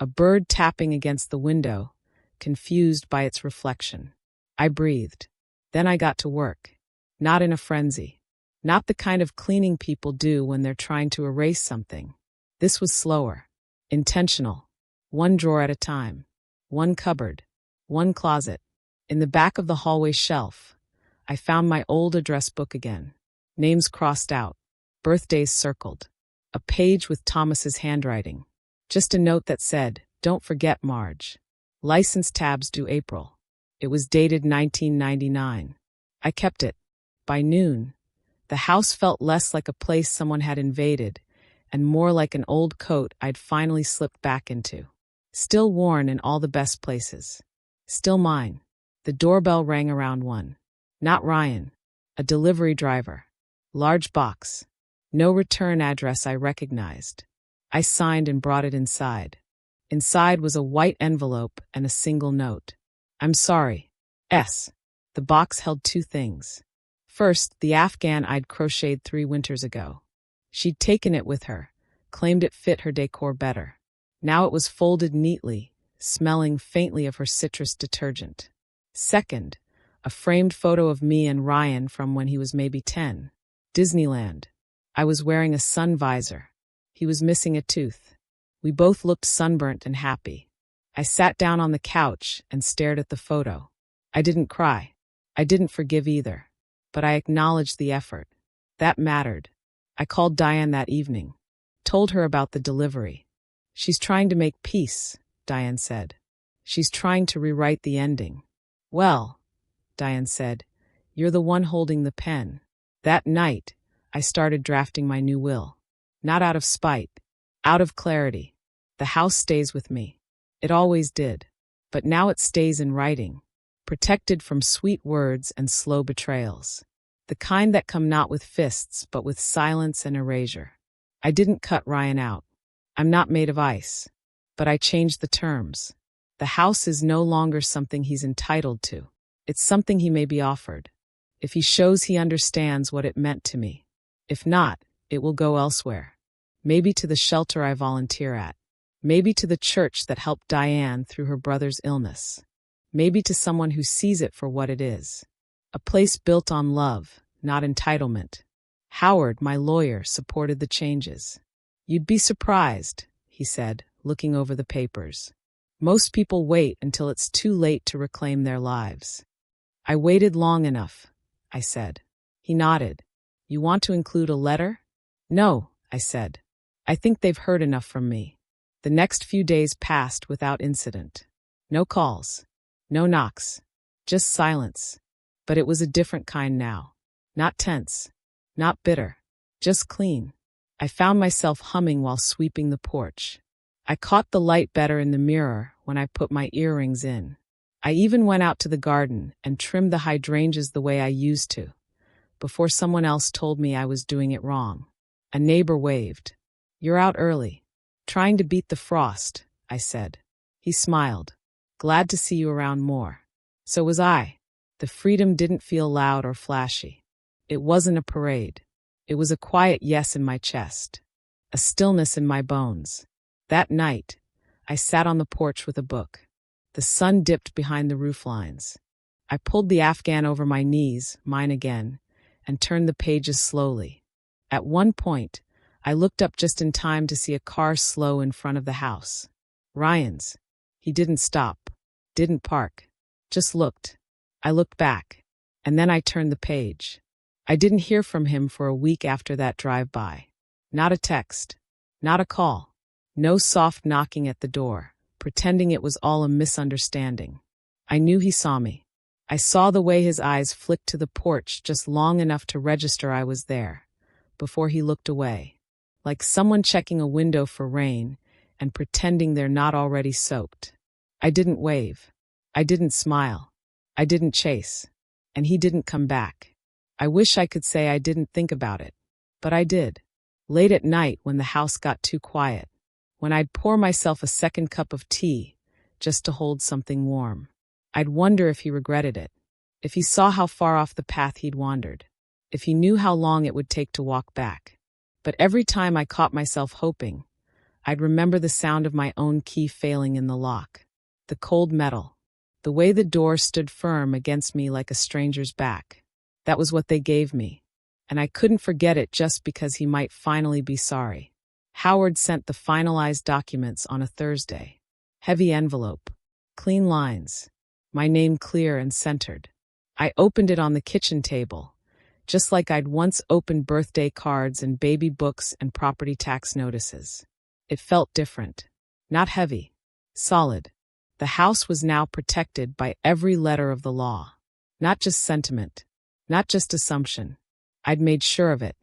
A bird tapping against the window, confused by its reflection. I breathed. Then I got to work. Not in a frenzy. Not the kind of cleaning people do when they're trying to erase something. This was slower. Intentional. One drawer at a time. One cupboard. One closet. In the back of the hallway shelf, I found my old address book again. Names crossed out. Birthdays circled. A page with Thomas's handwriting. Just a note that said, "Don't forget, Marge. License tabs due April." It was dated 1999. I kept it. By noon, the house felt less like a place someone had invaded and more like an old coat I'd finally slipped back into. Still worn in all the best places. Still mine. The doorbell rang around 1. Not Ryan. A delivery driver. Large box. No return address I recognized. I signed and brought it inside. Inside was a white envelope and a single note. "I'm sorry. S." The box held 2 things. First, the Afghan I'd crocheted 3 winters ago. She'd taken it with her, claimed it fit her decor better. Now it was folded neatly, smelling faintly of her citrus detergent. Second, a framed photo of me and Ryan from when he was maybe 10. Disneyland. I was wearing a sun visor. He was missing a tooth. We both looked sunburnt and happy. I sat down on the couch and stared at the photo. I didn't cry. I didn't forgive either. But I acknowledged the effort. That mattered. I called Diane that evening. Told her about the delivery. "She's trying to make peace," Diane said. "She's trying to rewrite the ending." "Well," Diane said, "you're the one holding the pen." That night, I started drafting my new will. Not out of spite. Out of clarity. The house stays with me. It always did. But now it stays in writing. Protected from sweet words and slow betrayals. The kind that come not with fists, but with silence and erasure. I didn't cut Ryan out. I'm not made of ice. But I changed the terms. The house is no longer something he's entitled to. It's something he may be offered. If he shows he understands what it meant to me. If not, it will go elsewhere. Maybe to the shelter I volunteer at. Maybe to the church that helped Diane through her brother's illness. Maybe to someone who sees it for what it is. A place built on love, not entitlement. Howard, my lawyer, supported the changes. "You'd be surprised," he said, looking over the papers. "Most people wait until it's too late to reclaim their lives." "I waited long enough," I said. He nodded. "You want to include a letter?" "No," I said. "I think they've heard enough from me." The next few days passed without incident. No calls. No knocks. Just silence. But it was a different kind now. Not tense. Not bitter. Just clean. I found myself humming while sweeping the porch. I caught the light better in the mirror when I put my earrings in. I even went out to the garden and trimmed the hydrangeas the way I used to, before someone else told me I was doing it wrong. A neighbor waved. "You're out early." "Trying to beat the frost," I said. He smiled. "Glad to see you around more." So was I. The freedom didn't feel loud or flashy. It wasn't a parade. It was a quiet yes in my chest. A stillness in my bones. That night, I sat on the porch with a book. The sun dipped behind the roof lines. I pulled the Afghan over my knees, mine again, and turned the pages slowly. At one point, I looked up just in time to see a car slow in front of the house. Ryan's. He didn't stop. Didn't park. Just looked. I looked back. And then I turned the page. I didn't hear from him for a week after that drive-by. Not a text. Not a call. No soft knocking at the door. pretending it was all a misunderstanding. I knew he saw me. I saw the way his eyes flicked to the porch just long enough to register I was there, before he looked away, like someone checking a window for rain and pretending they're not already soaked. I didn't wave. I didn't smile. I didn't chase. And he didn't come back. I wish I could say I didn't think about it. But I did. Late at night when the house got too quiet, when I'd pour myself a second cup of tea just to hold something warm. I'd wonder if he regretted it, if he saw how far off the path he'd wandered, if he knew how long it would take to walk back. But every time I caught myself hoping, I'd remember the sound of my own key failing in the lock, the cold metal, the way the door stood firm against me like a stranger's back. That was what they gave me, and I couldn't forget it just because he might finally be sorry. Howard sent the finalized documents on a Thursday. Heavy envelope, clean lines, my name clear and centered. I opened it on the kitchen table, just like I'd once opened birthday cards and baby books and property tax notices. It felt different, not heavy, solid. The house was now protected by every letter of the law, not just sentiment, not just assumption. I'd made sure of it.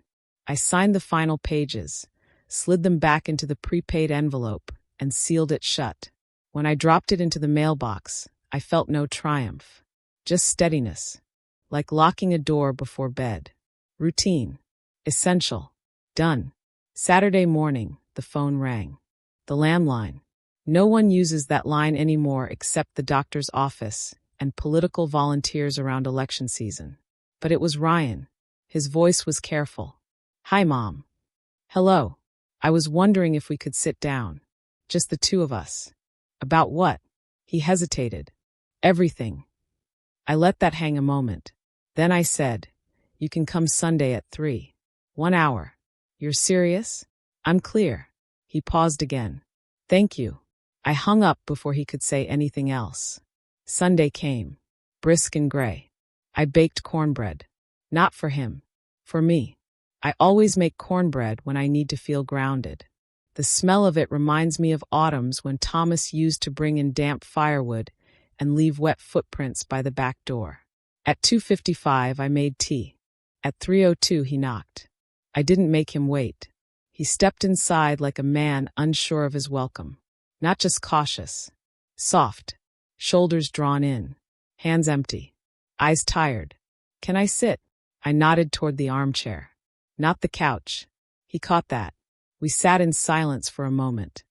I signed the final pages, slid them back into the prepaid envelope, and sealed it shut. When I dropped it into the mailbox, I felt no triumph, just steadiness, like locking a door before bed. Routine, essential, done. Saturday morning, the phone rang. The landline. No one uses that line anymore except the doctor's office and political volunteers around election season. But it was Ryan. His voice was careful. "Hi, Mom." "Hello. I was wondering if we could sit down. Just the two of us." "About what?" He hesitated. "Everything." I let that hang a moment. Then I said, "You can come Sunday at 3. 1 hour. You're serious?" "I'm clear." He paused again. "Thank you." I hung up before he could say anything else. Sunday came, brisk and gray. I baked cornbread. Not for him. For me. I always make cornbread when I need to feel grounded. The smell of it reminds me of autumns when Thomas used to bring in damp firewood and leave wet footprints by the back door. At 2:55 I made tea. At 3:02 he knocked. I didn't make him wait. He stepped inside like a man unsure of his welcome. Not just cautious. Soft. Shoulders drawn in. Hands empty. Eyes tired. "Can I sit?" I nodded toward the armchair. Not the couch. He caught that. We sat in silence for a moment.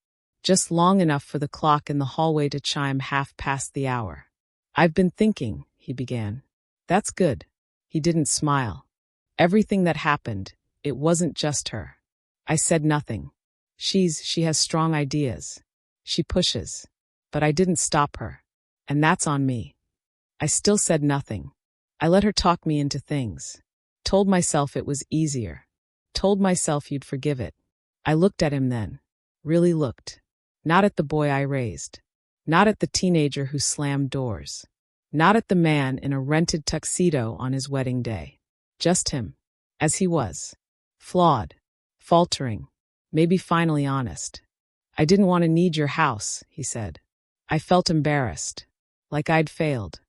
Just long enough for the clock in the hallway to chime 1/2 the hour. "I've been thinking," he began. "That's good." He didn't smile. "Everything that happened, it wasn't just her." I said nothing. She has strong ideas. She pushes. But I didn't stop her. And that's on me. I still said nothing. I let her talk me into things. Told myself it was easier. Told myself you'd forgive it. I looked at him then. Really looked. Not at the boy I raised. Not at the teenager who slammed doors. Not at the man in a rented tuxedo on his wedding day. Just him. As he was. Flawed. Faltering. Maybe finally honest. "I didn't want to need your house," he said. I felt embarrassed. Like I'd failed.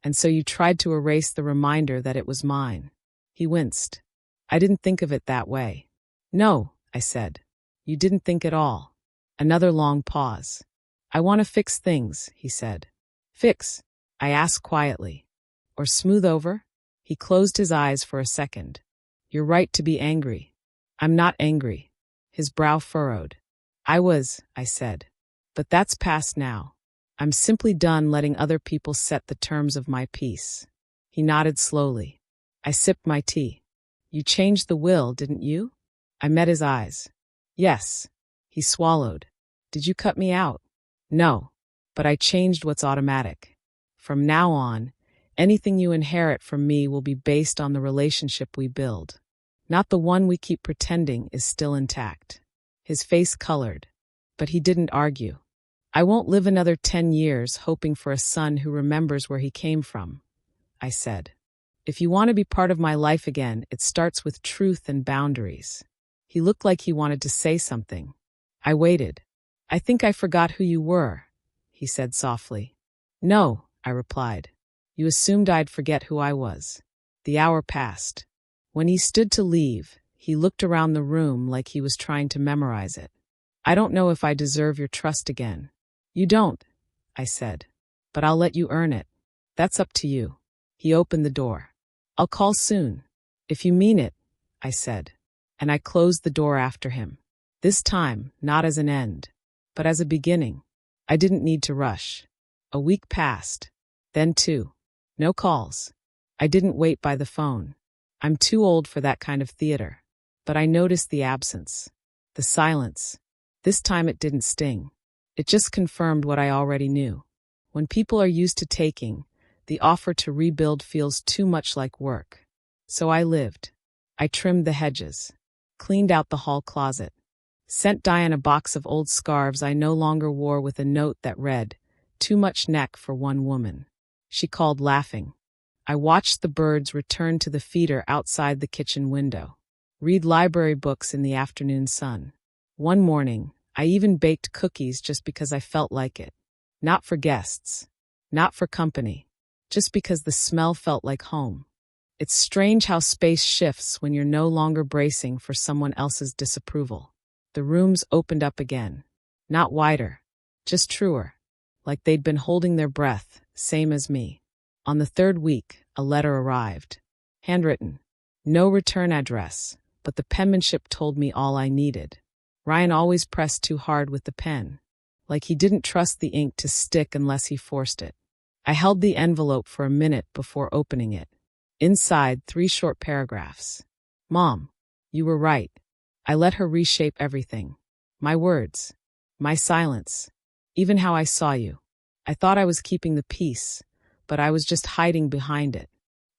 "And so you tried to erase the reminder that it was mine." He winced. "I didn't think of it that way." "No," I said. "You didn't think at all." Another long pause. "I want to fix things," he said. "Fix?" I asked quietly. "Or smooth over?" He closed his eyes for a second. "You're right to be angry." "I'm not angry." His brow furrowed. I said. "But that's past now. I'm simply done letting other people set the terms of my peace." He nodded slowly. I sipped my tea. "You changed the will, didn't you?" I met his eyes. "Yes." He swallowed. "Did you cut me out?" "No. But I changed what's automatic. From now on, anything you inherit from me will be based on the relationship we build. Not the one we keep pretending is still intact." His face colored. But he didn't argue. "I won't live another 10 years hoping for a son who remembers where he came from," I said. "If you want to be part of my life again, it starts with truth and boundaries." He looked like he wanted to say something. I waited. "I think I forgot who you were," he said softly. No, I replied. You assumed I'd forget who I was. The hour passed. When he stood to leave, he looked around the room like he was trying to memorize it. I don't know if I deserve your trust again. You don't, I said. But I'll let you earn it. That's up to you. He opened the door. I'll call soon. If you mean it, I said. And I closed the door after him. This time, not as an end, but as a beginning. I didn't need to rush. A week passed. Then 2. No calls. I didn't wait by the phone. I'm too old for that kind of theater. But I noticed the absence. The silence. This time it didn't sting. It just confirmed what I already knew. When people are used to taking, the offer to rebuild feels too much like work. So I lived. I trimmed the hedges. Cleaned out the hall closet. Sent Diane a box of old scarves I no longer wore with a note that read, "Too much neck for one woman." She called laughing. I watched the birds return to the feeder outside the kitchen window. Read library books in the afternoon sun. One morning, I even baked cookies just because I felt like it. Not for guests. Not for company. Just because the smell felt like home. It's strange how space shifts when you're no longer bracing for someone else's disapproval. The rooms opened up again. Not wider. Just truer. Like they'd been holding their breath, same as me. On the 3rd week, a letter arrived. Handwritten. No return address, but the penmanship told me all I needed. Ryan always pressed too hard with the pen. Like he didn't trust the ink to stick unless he forced it. I held the envelope for a minute before opening it. Inside, 3 short paragraphs. Mom, you were right. I let her reshape everything. My words. My silence. Even how I saw you. I thought I was keeping the peace, but I was just hiding behind it.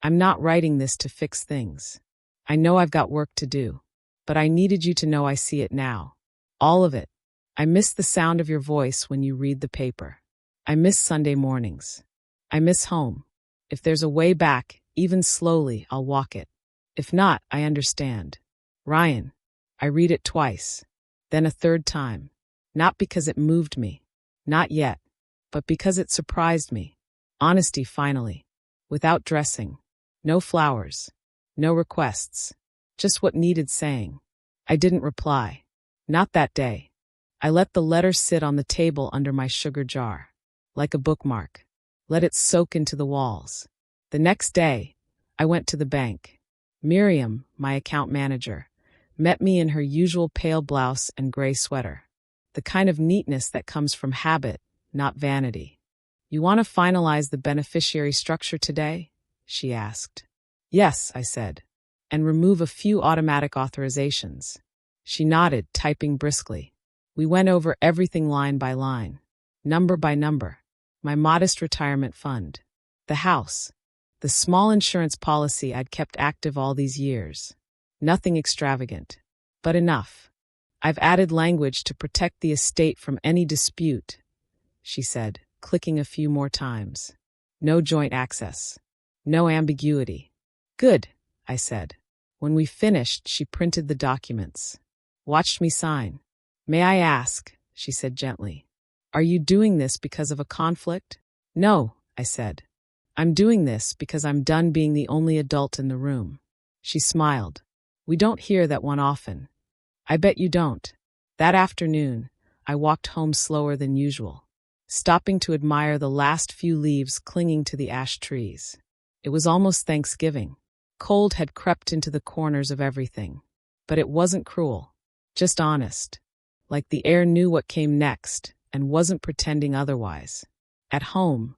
I'm not writing this to fix things. I know I've got work to do, but I needed you to know I see it now. All of it. I miss the sound of your voice when you read the paper. I miss Sunday mornings. I miss home. If there's a way back, even slowly, I'll walk it. If not, I understand. Ryan. I read it twice. Then a 3rd time. Not because it moved me. Not yet. But because it surprised me. Honesty finally. Without dressing. No flowers. No requests. Just what needed saying. I didn't reply. Not that day. I let the letter sit on the table under my sugar jar. Like a bookmark. Let it soak into the walls. The next day, I went to the bank. Miriam, my account manager, met me in her usual pale blouse and gray sweater. The kind of neatness that comes from habit, not vanity. You want to finalize the beneficiary structure today? She asked. Yes, I said. And remove a few automatic authorizations. She nodded, typing briskly. We went over everything line by line. Number by number. My modest retirement fund. The house. The small insurance policy I'd kept active all these years. Nothing extravagant. But enough. I've added language to protect the estate from any dispute, she said, clicking a few more times. No joint access. No ambiguity. Good, I said. When we finished, she printed the documents. Watched me sign. May I ask, she said gently. Are you doing this because of a conflict? No, I said. I'm doing this because I'm done being the only adult in the room. She smiled. We don't hear that one often. I bet you don't. That afternoon, I walked home slower than usual, stopping to admire the last few leaves clinging to the ash trees. It was almost Thanksgiving. Cold had crept into the corners of everything. But it wasn't cruel, just honest. Like the air knew what came next and wasn't pretending otherwise. At home,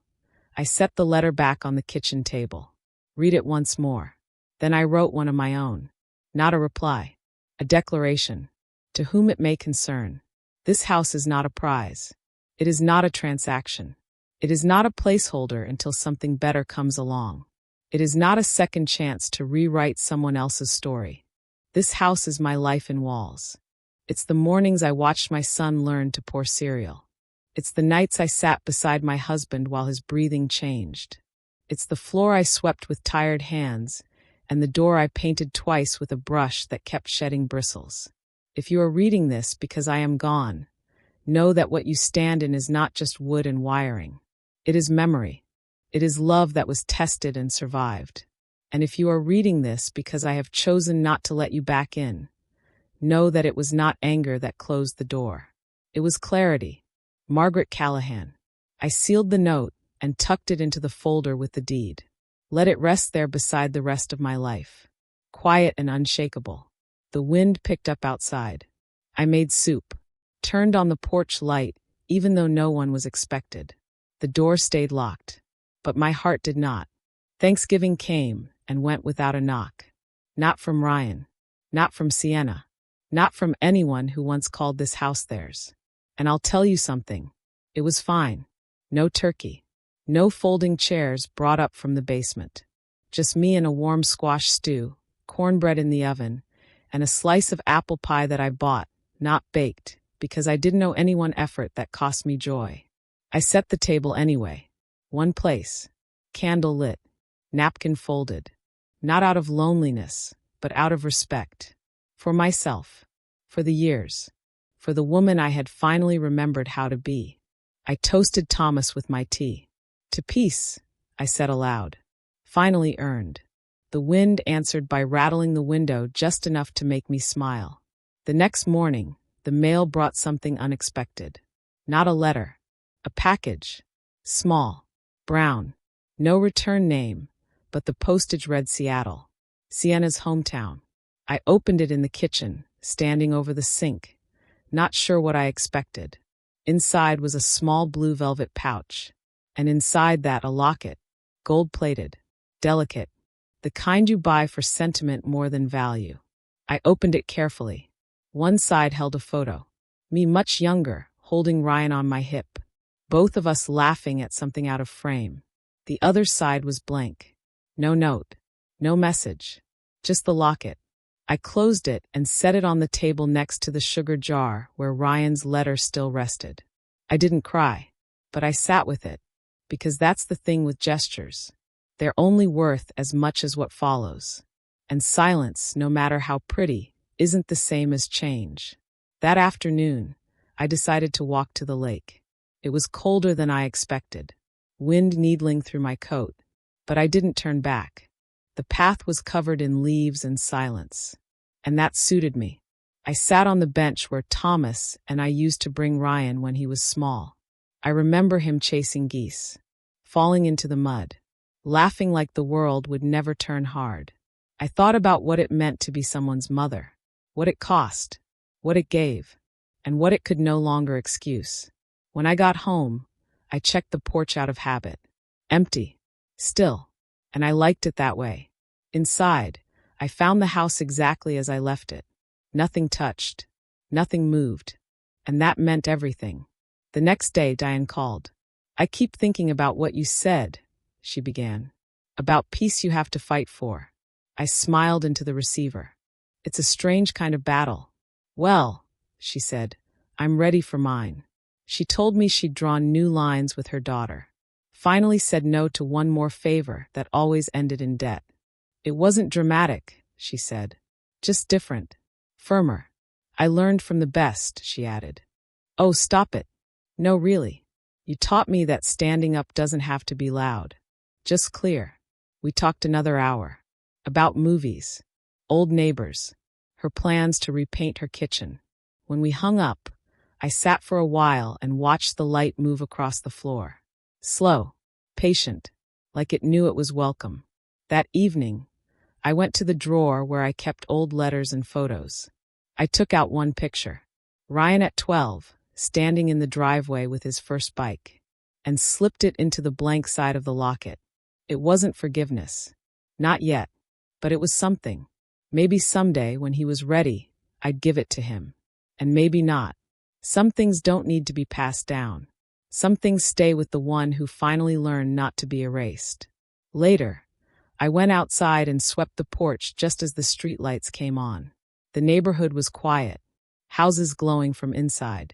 I set the letter back on the kitchen table. Read it once more. Then I wrote one of my own. Not a reply. A declaration. To whom it may concern. This house is not a prize. It is not a transaction. It is not a placeholder until something better comes along. It is not a second chance to rewrite someone else's story. This house is my life in walls. It's the mornings I watched my son learn to pour cereal. It's the nights I sat beside my husband while his breathing changed. It's the floor I swept with tired hands, and the door I painted twice with a brush that kept shedding bristles. If you are reading this because I am gone, Know that what you stand in is not just wood and wiring. It is memory. It is love that was tested and survived. And if you are reading this because I have chosen not to let you back in, know that it was not anger that closed the door. It was clarity. Margaret Callahan. I sealed the note and tucked it into the folder with the deed. Let it rest there beside the rest of my life. Quiet and unshakable. The wind picked up outside. I made soup. Turned on the porch light, even though no one was expected. The door stayed locked. But my heart did not. Thanksgiving came and went without a knock. Not from Ryan. Not from Sienna. Not from anyone who once called this house theirs. And I'll tell you something. It was fine. No turkey. No folding chairs brought up from the basement. Just me and a warm squash stew, cornbread in the oven, and a slice of apple pie that I bought, not baked, because I didn't owe anyone effort that cost me joy. I set the table anyway. One place. Candle lit. Napkin folded. Not out of loneliness, but out of respect. For myself. For the years. For the woman I had finally remembered how to be. I toasted Thomas with my tea. To peace, I said aloud. Finally earned. The wind answered by rattling the window just enough to make me smile. The next morning, the mail brought something unexpected. Not a letter. A package. Small. Brown. No return name, but the postage read Seattle. Sienna's hometown. I opened it in the kitchen, standing over the sink, not sure what I expected. Inside was a small blue velvet pouch, and inside that a locket, gold-plated, delicate, the kind you buy for sentiment more than value. I opened it carefully. One side held a photo. Me much younger, holding Ryan on my hip. Both of us laughing at something out of frame. The other side was blank. No note. No message. Just the locket. I closed it and set it on the table next to the sugar jar where Ryan's letter still rested. I didn't cry, but I sat with it, because that's the thing with gestures. They're only worth as much as what follows. And silence, no matter how pretty, isn't the same as change. That afternoon, I decided to walk to the lake. It was colder than I expected, wind needling through my coat, but I didn't turn back. The path was covered in leaves and silence, and that suited me. I sat on the bench where Thomas and I used to bring Ryan when he was small. I remember him chasing geese, falling into the mud, laughing like the world would never turn hard. I thought about what it meant to be someone's mother, what it cost, what it gave, and what it could no longer excuse. When I got home, I checked the porch out of habit. Empty. Still. And I liked it that way. Inside, I found the house exactly as I left it. Nothing touched. Nothing moved. And that meant everything. The next day, Diane called. I keep thinking about what you said, she began. About peace you have to fight for. I smiled into the receiver. It's a strange kind of battle. Well, she said, I'm ready for mine. She told me she'd drawn new lines with her daughter. Finally said no to one more favor that always ended in debt. It wasn't dramatic, she said. Just different. Firmer. I learned from the best, she added. Oh, stop it. No, really. You taught me that standing up doesn't have to be loud. Just clear. We talked another hour. About movies. Old neighbors. Her plans to repaint her kitchen. When we hung up, I sat for a while and watched the light move across the floor. Slow, patient, like it knew it was welcome. That evening, I went to the drawer where I kept old letters and photos. I took out one picture. Ryan at 12, standing in the driveway with his first bike, and slipped it into the blank side of the locket. It wasn't forgiveness. Not yet. But it was something. Maybe someday, when he was ready, I'd give it to him. And maybe not. Some things don't need to be passed down. Some things stay with the one who finally learned not to be erased. Later, I went outside and swept the porch just as the streetlights came on. The neighborhood was quiet, houses glowing from inside.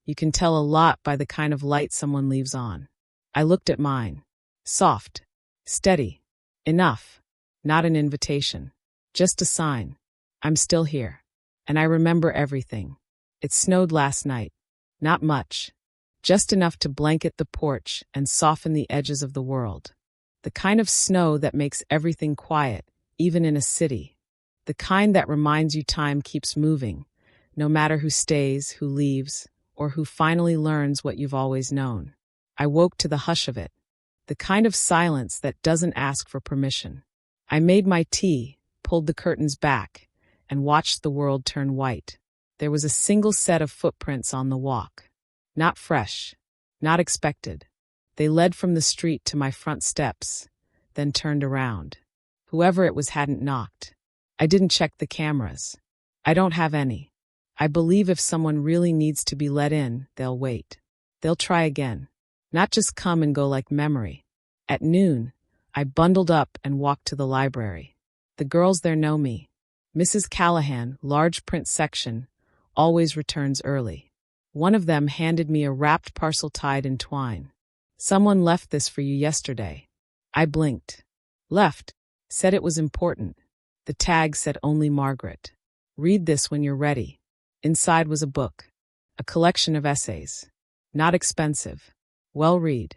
You can tell a lot by the kind of light someone leaves on. I looked at mine. Soft. Steady. Enough. Not an invitation. Just a sign. I'm still here. And I remember everything. It snowed last night. Not much. Just enough to blanket the porch and soften the edges of the world. The kind of snow that makes everything quiet, even in a city. The kind that reminds you time keeps moving, no matter who stays, who leaves, or who finally learns what you've always known. I woke to the hush of it. The kind of silence that doesn't ask for permission. I made my tea, pulled the curtains back, and watched the world turn white. There was a single set of footprints on the walk. Not fresh, not expected. They led from the street to my front steps, then turned around. Whoever it was hadn't knocked. I didn't check the cameras. I don't have any. I believe if someone really needs to be let in, they'll wait. They'll try again. Not just come and go like memory. At noon, I bundled up and walked to the library. The girls there know me. Mrs. Callahan, large print section, always returns early. One of them handed me a wrapped parcel tied in twine. Someone left this for you yesterday. I blinked. Left. Said it was important. The tag said only Margaret. Read this when you're ready. Inside was a book. A collection of essays. Not expensive. Well read.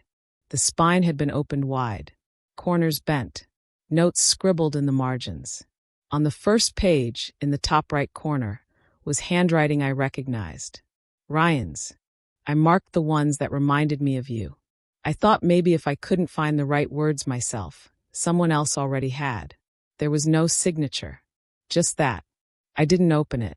The spine had been opened wide. Corners bent. Notes scribbled in the margins. On the first page, in the top right corner, was handwriting I recognized. Ryan's. I marked the ones that reminded me of you. I thought maybe if I couldn't find the right words myself, someone else already had. There was no signature. Just that. I didn't open it.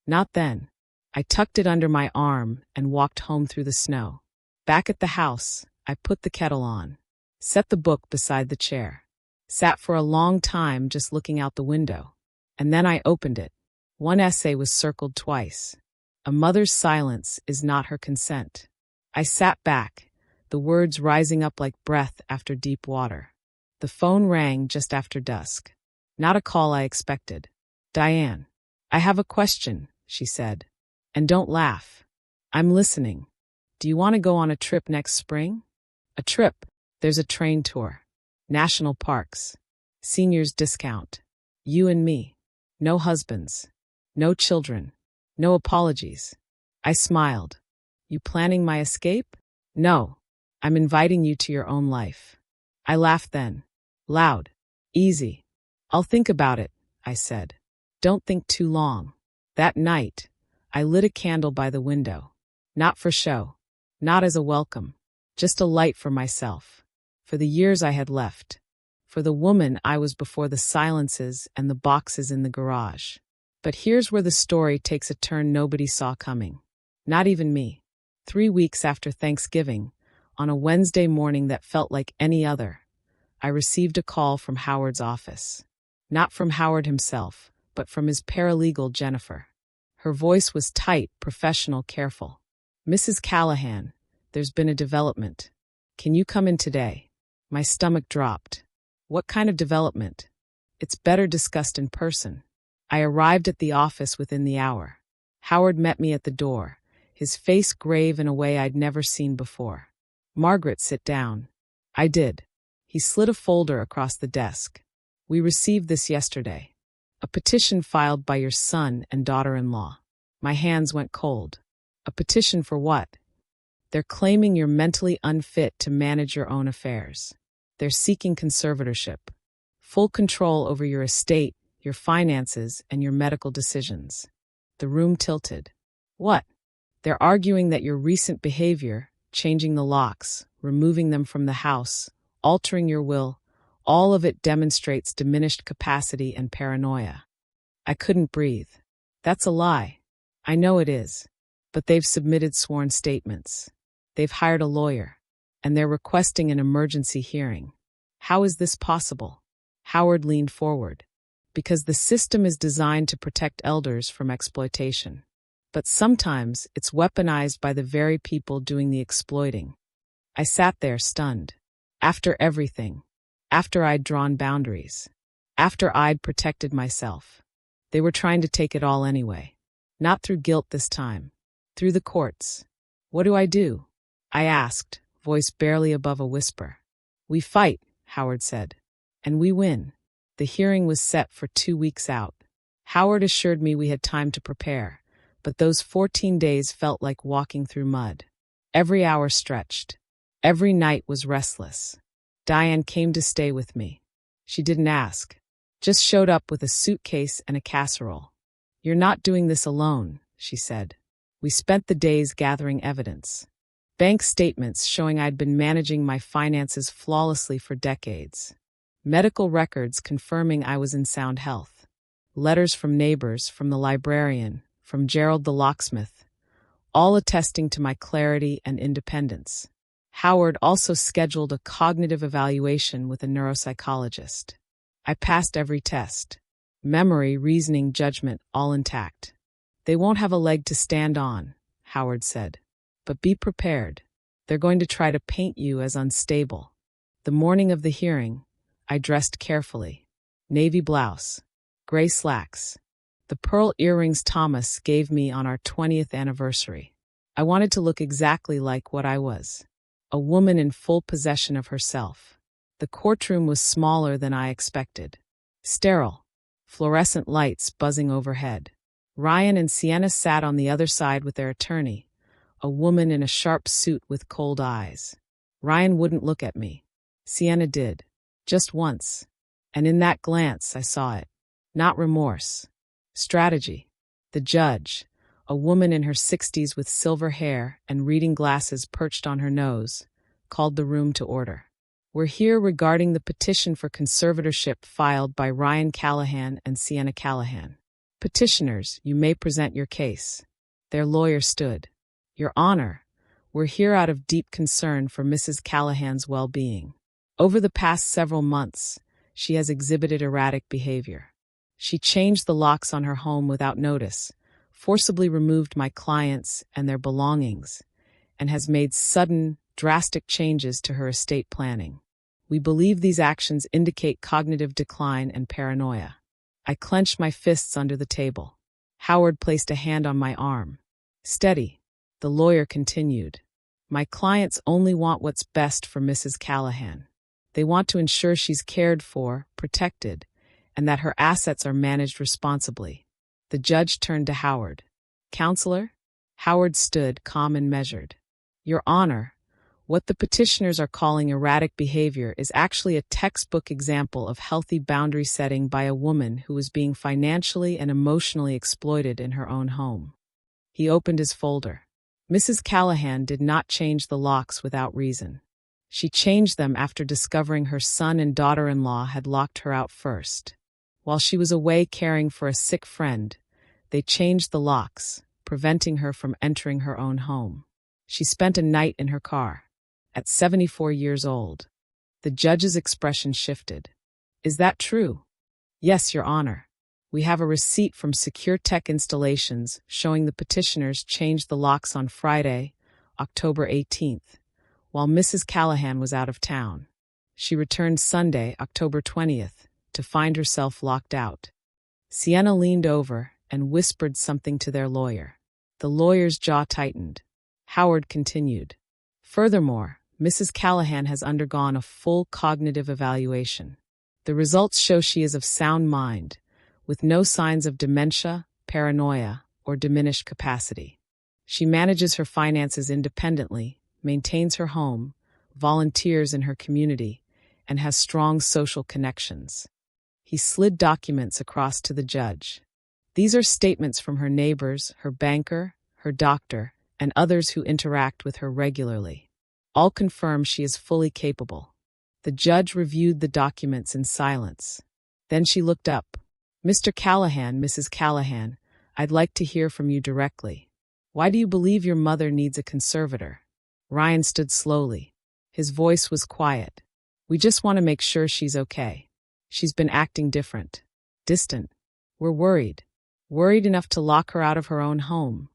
Not then. I tucked it under my arm and walked home through the snow. Back at the house, I put the kettle on. Set the book beside the chair. Sat for a long time just looking out the window. And then I opened it. One essay was circled twice. A mother's silence is not her consent. I sat back, the words rising up like breath after deep water. The phone rang just after dusk. Not a call I expected. Diane. I have a question, she said. And don't laugh. I'm listening. Do you want to go on a trip next spring? A trip. There's a train tour. National parks. Seniors discount. You and me. No husbands. No children. No apologies. I smiled. You planning my escape? No. I'm inviting you to your own life. I laughed then. Loud. Easy. I'll think about it, I said. Don't think too long. That night, I lit a candle by the window. Not for show. Not as a welcome. Just a light for myself. For the years I had left. For the woman I was before the silences and the boxes in the garage. But here's where the story takes a turn nobody saw coming. Not even me. 3 weeks after Thanksgiving, on a Wednesday morning that felt like any other, I received a call from Howard's office. Not from Howard himself, but from his paralegal, Jennifer. Her voice was tight, professional, careful. Mrs. Callahan, there's been a development. Can you come in today? My stomach dropped. What kind of development? It's better discussed in person. I arrived at the office within the hour. Howard met me at the door, his face grave in a way I'd never seen before. Margaret, sit down. I did. He slid a folder across the desk. We received this yesterday. A petition filed by your son and daughter-in-law. My hands went cold. A petition for what? They're claiming you're mentally unfit to manage your own affairs. They're seeking conservatorship. Full control over your estate, your finances, and your medical decisions. The room tilted. What? They're arguing that your recent behavior, changing the locks, removing them from the house, altering your will, all of it demonstrates diminished capacity and paranoia. I couldn't breathe. That's a lie. I know it is. But they've submitted sworn statements. They've hired a lawyer. And they're requesting an emergency hearing. How is this possible? Howard leaned forward. Because the system is designed to protect elders from exploitation. But sometimes it's weaponized by the very people doing the exploiting. I sat there stunned. After everything. After I'd drawn boundaries. After I'd protected myself. They were trying to take it all anyway. Not through guilt this time. Through the courts. What do? I asked, voice barely above a whisper. We fight, Howard said. And we win. The hearing was set for 2 weeks out. Howard assured me we had time to prepare, but those 14 days felt like walking through mud. Every hour stretched. Every night was restless. Diane came to stay with me. She didn't ask, just showed up with a suitcase and a casserole. "You're not doing this alone," she said. We spent the days gathering evidence. Bank statements showing I'd been managing my finances flawlessly for decades. Medical records confirming I was in sound health. Letters from neighbors, from the librarian, from Gerald the locksmith, all attesting to my clarity and independence. Howard also scheduled a cognitive evaluation with a neuropsychologist. I passed every test. Memory, reasoning, judgment, all intact. "They won't have a leg to stand on," Howard said. "But be prepared. They're going to try to paint you as unstable." The morning of the hearing, I dressed carefully. Navy blouse, gray slacks, the pearl earrings Thomas gave me on our 20th anniversary. I wanted to look exactly like what I was, a woman in full possession of herself. The courtroom was smaller than I expected. Sterile, fluorescent lights buzzing overhead. Ryan and Sienna sat on the other side with their attorney, a woman in a sharp suit with cold eyes. Ryan wouldn't look at me. Sienna did, just once, and in that glance I saw it. Not remorse. Strategy. The judge, a woman in her 60s with silver hair and reading glasses perched on her nose, called the room to order. "We're here regarding the petition for conservatorship filed by Ryan Callahan and Sienna Callahan. Petitioners, you may present your case." Their lawyer stood. "Your Honor, we're here out of deep concern for Mrs. Callahan's well-being. Over the past several months, she has exhibited erratic behavior. She changed the locks on her home without notice, forcibly removed my clients and their belongings, and has made sudden, drastic changes to her estate planning. We believe these actions indicate cognitive decline and paranoia." I clenched my fists under the table. Howard placed a hand on my arm. "Steady," the lawyer continued. "My clients only want what's best for Mrs. Callahan. They want to ensure she's cared for, protected, and that her assets are managed responsibly." The judge turned to Howard. "Counselor?" Howard stood, calm and measured. "Your Honor, what the petitioners are calling erratic behavior is actually a textbook example of healthy boundary setting by a woman who was being financially and emotionally exploited in her own home." He opened his folder. "Mrs. Callahan did not change the locks without reason. She changed them after discovering her son and daughter-in-law had locked her out first. While she was away caring for a sick friend, they changed the locks, preventing her from entering her own home. She spent a night in her car. At 74 years old." The judge's expression shifted. "Is that true?" "Yes, Your Honor. We have a receipt from Secure Tech Installations showing the petitioners changed the locks on Friday, October 18th, while Mrs. Callahan was out of town. She returned Sunday, October 20th, to find herself locked out." Sienna leaned over and whispered something to their lawyer. The lawyer's jaw tightened. Howard continued. "Furthermore, Mrs. Callahan has undergone a full cognitive evaluation. The results show she is of sound mind, with no signs of dementia, paranoia, or diminished capacity. She manages her finances independently, maintains her home, volunteers in her community, and has strong social connections." He slid documents across to the judge. "These are statements from her neighbors, her banker, her doctor, and others who interact with her regularly. All confirm she is fully capable." The judge reviewed the documents in silence. Then she looked up. "Mr. Callahan, Mrs. Callahan, I'd like to hear from you directly. Why do you believe your mother needs a conservator?" Ryan stood slowly. His voice was quiet. "We just want to make sure she's okay. She's been acting different, distant. We're worried. Worried enough to lock her out of her own home?"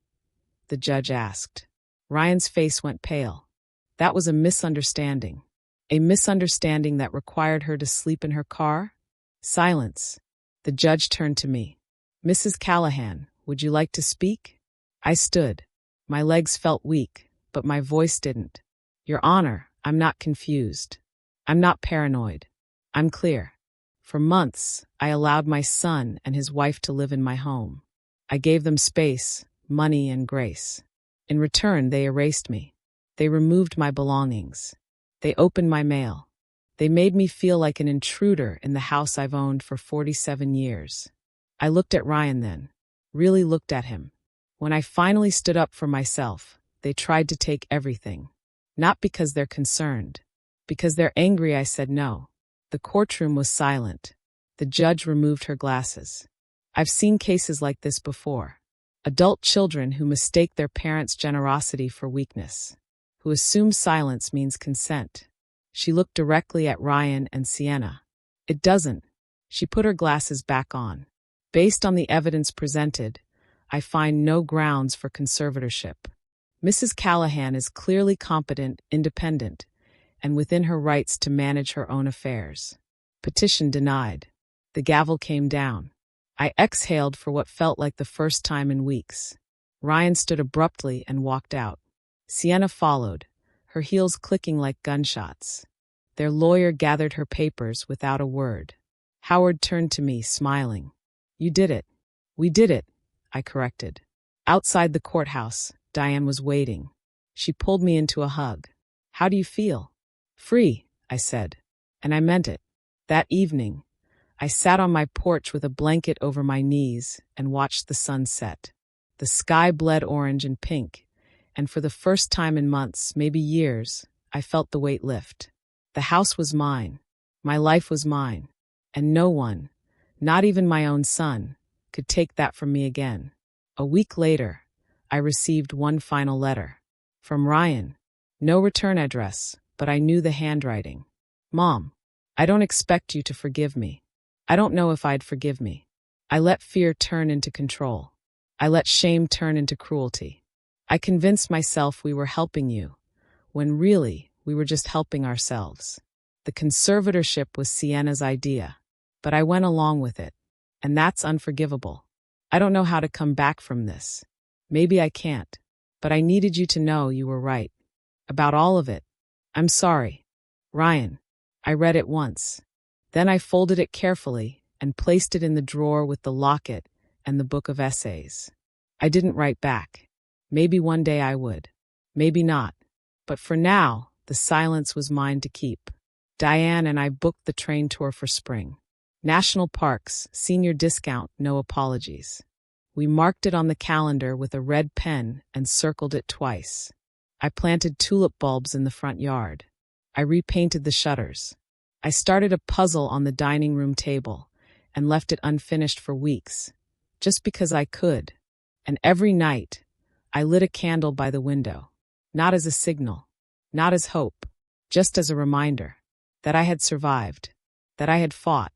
the judge asked. Ryan's face went pale. "That was a misunderstanding. A misunderstanding that required her to sleep in her car?" Silence. The judge turned to me. "Mrs. Callahan, would you like to speak?" I stood. My legs felt weak, but my voice didn't. "Your Honor, I'm not confused. I'm not paranoid. I'm clear. For months, I allowed my son and his wife to live in my home. I gave them space, money, and grace. In return, they erased me. They removed my belongings. They opened my mail. They made me feel like an intruder in the house I've owned for 47 years. I looked at Ryan then, really looked at him. When I finally stood up for myself, they tried to take everything. Not because they're concerned. Because they're angry, I said no. The courtroom was silent. The judge removed her glasses. I've seen cases like this before. Adult children who mistake their parents' generosity for weakness, who assume silence means consent. She looked directly at Ryan and Sienna. It doesn't. She put her glasses back on. Based on the evidence presented, I find no grounds for conservatorship. Mrs. Callahan is clearly competent, independent, and within her rights to manage her own affairs. Petition denied. The gavel came down. I exhaled for what felt like the first time in weeks. Ryan stood abruptly and walked out. Sienna followed, her heels clicking like gunshots. Their lawyer gathered her papers without a word. Howard turned to me, smiling. "You did it." "We did it," I corrected. Outside the courthouse, Diane was waiting. She pulled me into a hug. "How do you feel?" "Free," I said. And I meant it. That evening, I sat on my porch with a blanket over my knees and watched the sun set. The sky bled orange and pink, and for the first time in months, maybe years, I felt the weight lift. The house was mine. My life was mine. And no one, not even my own son, could take that from me again. A week later, I received one final letter. From Ryan. No return address, but I knew the handwriting. "Mom, I don't expect you to forgive me. I don't know if I'd forgive me. I let fear turn into control. I let shame turn into cruelty. I convinced myself we were helping you, when really we were just helping ourselves. The conservatorship was Sienna's idea, but I went along with it, and that's unforgivable. I don't know how to come back from this. Maybe I can't, but I needed you to know you were right. About all of it. I'm sorry. Ryan." I read it once. Then I folded it carefully and placed it in the drawer with the locket and the book of essays. I didn't write back. Maybe one day I would. Maybe not. But for now, the silence was mine to keep. Diane and I booked the train tour for spring. National Parks, senior discount, no apologies. We marked it on the calendar with a red pen and circled it twice. I planted tulip bulbs in the front yard. I repainted the shutters. I started a puzzle on the dining room table and left it unfinished for weeks, just because I could. And every night, I lit a candle by the window, not as a signal, not as hope, just as a reminder that I had survived, that I had fought,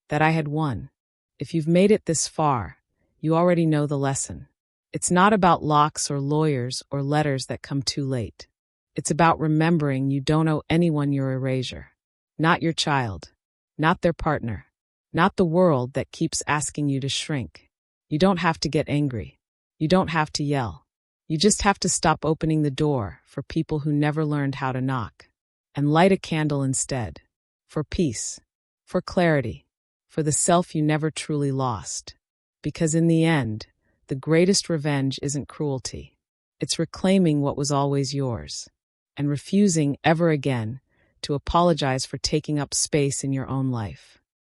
that I had won. If you've made it this far, you already know the lesson. It's not about locks or lawyers or letters that come too late. It's about remembering you don't owe anyone your erasure. Not your child, not their partner, not the world that keeps asking you to shrink. You don't have to get angry. You don't have to yell. You just have to stop opening the door for people who never learned how to knock, and light a candle instead. For peace, for clarity, for the self you never truly lost. Because in the end, the greatest revenge isn't cruelty. It's reclaiming what was always yours, and refusing ever again to apologize for taking up space in your own life.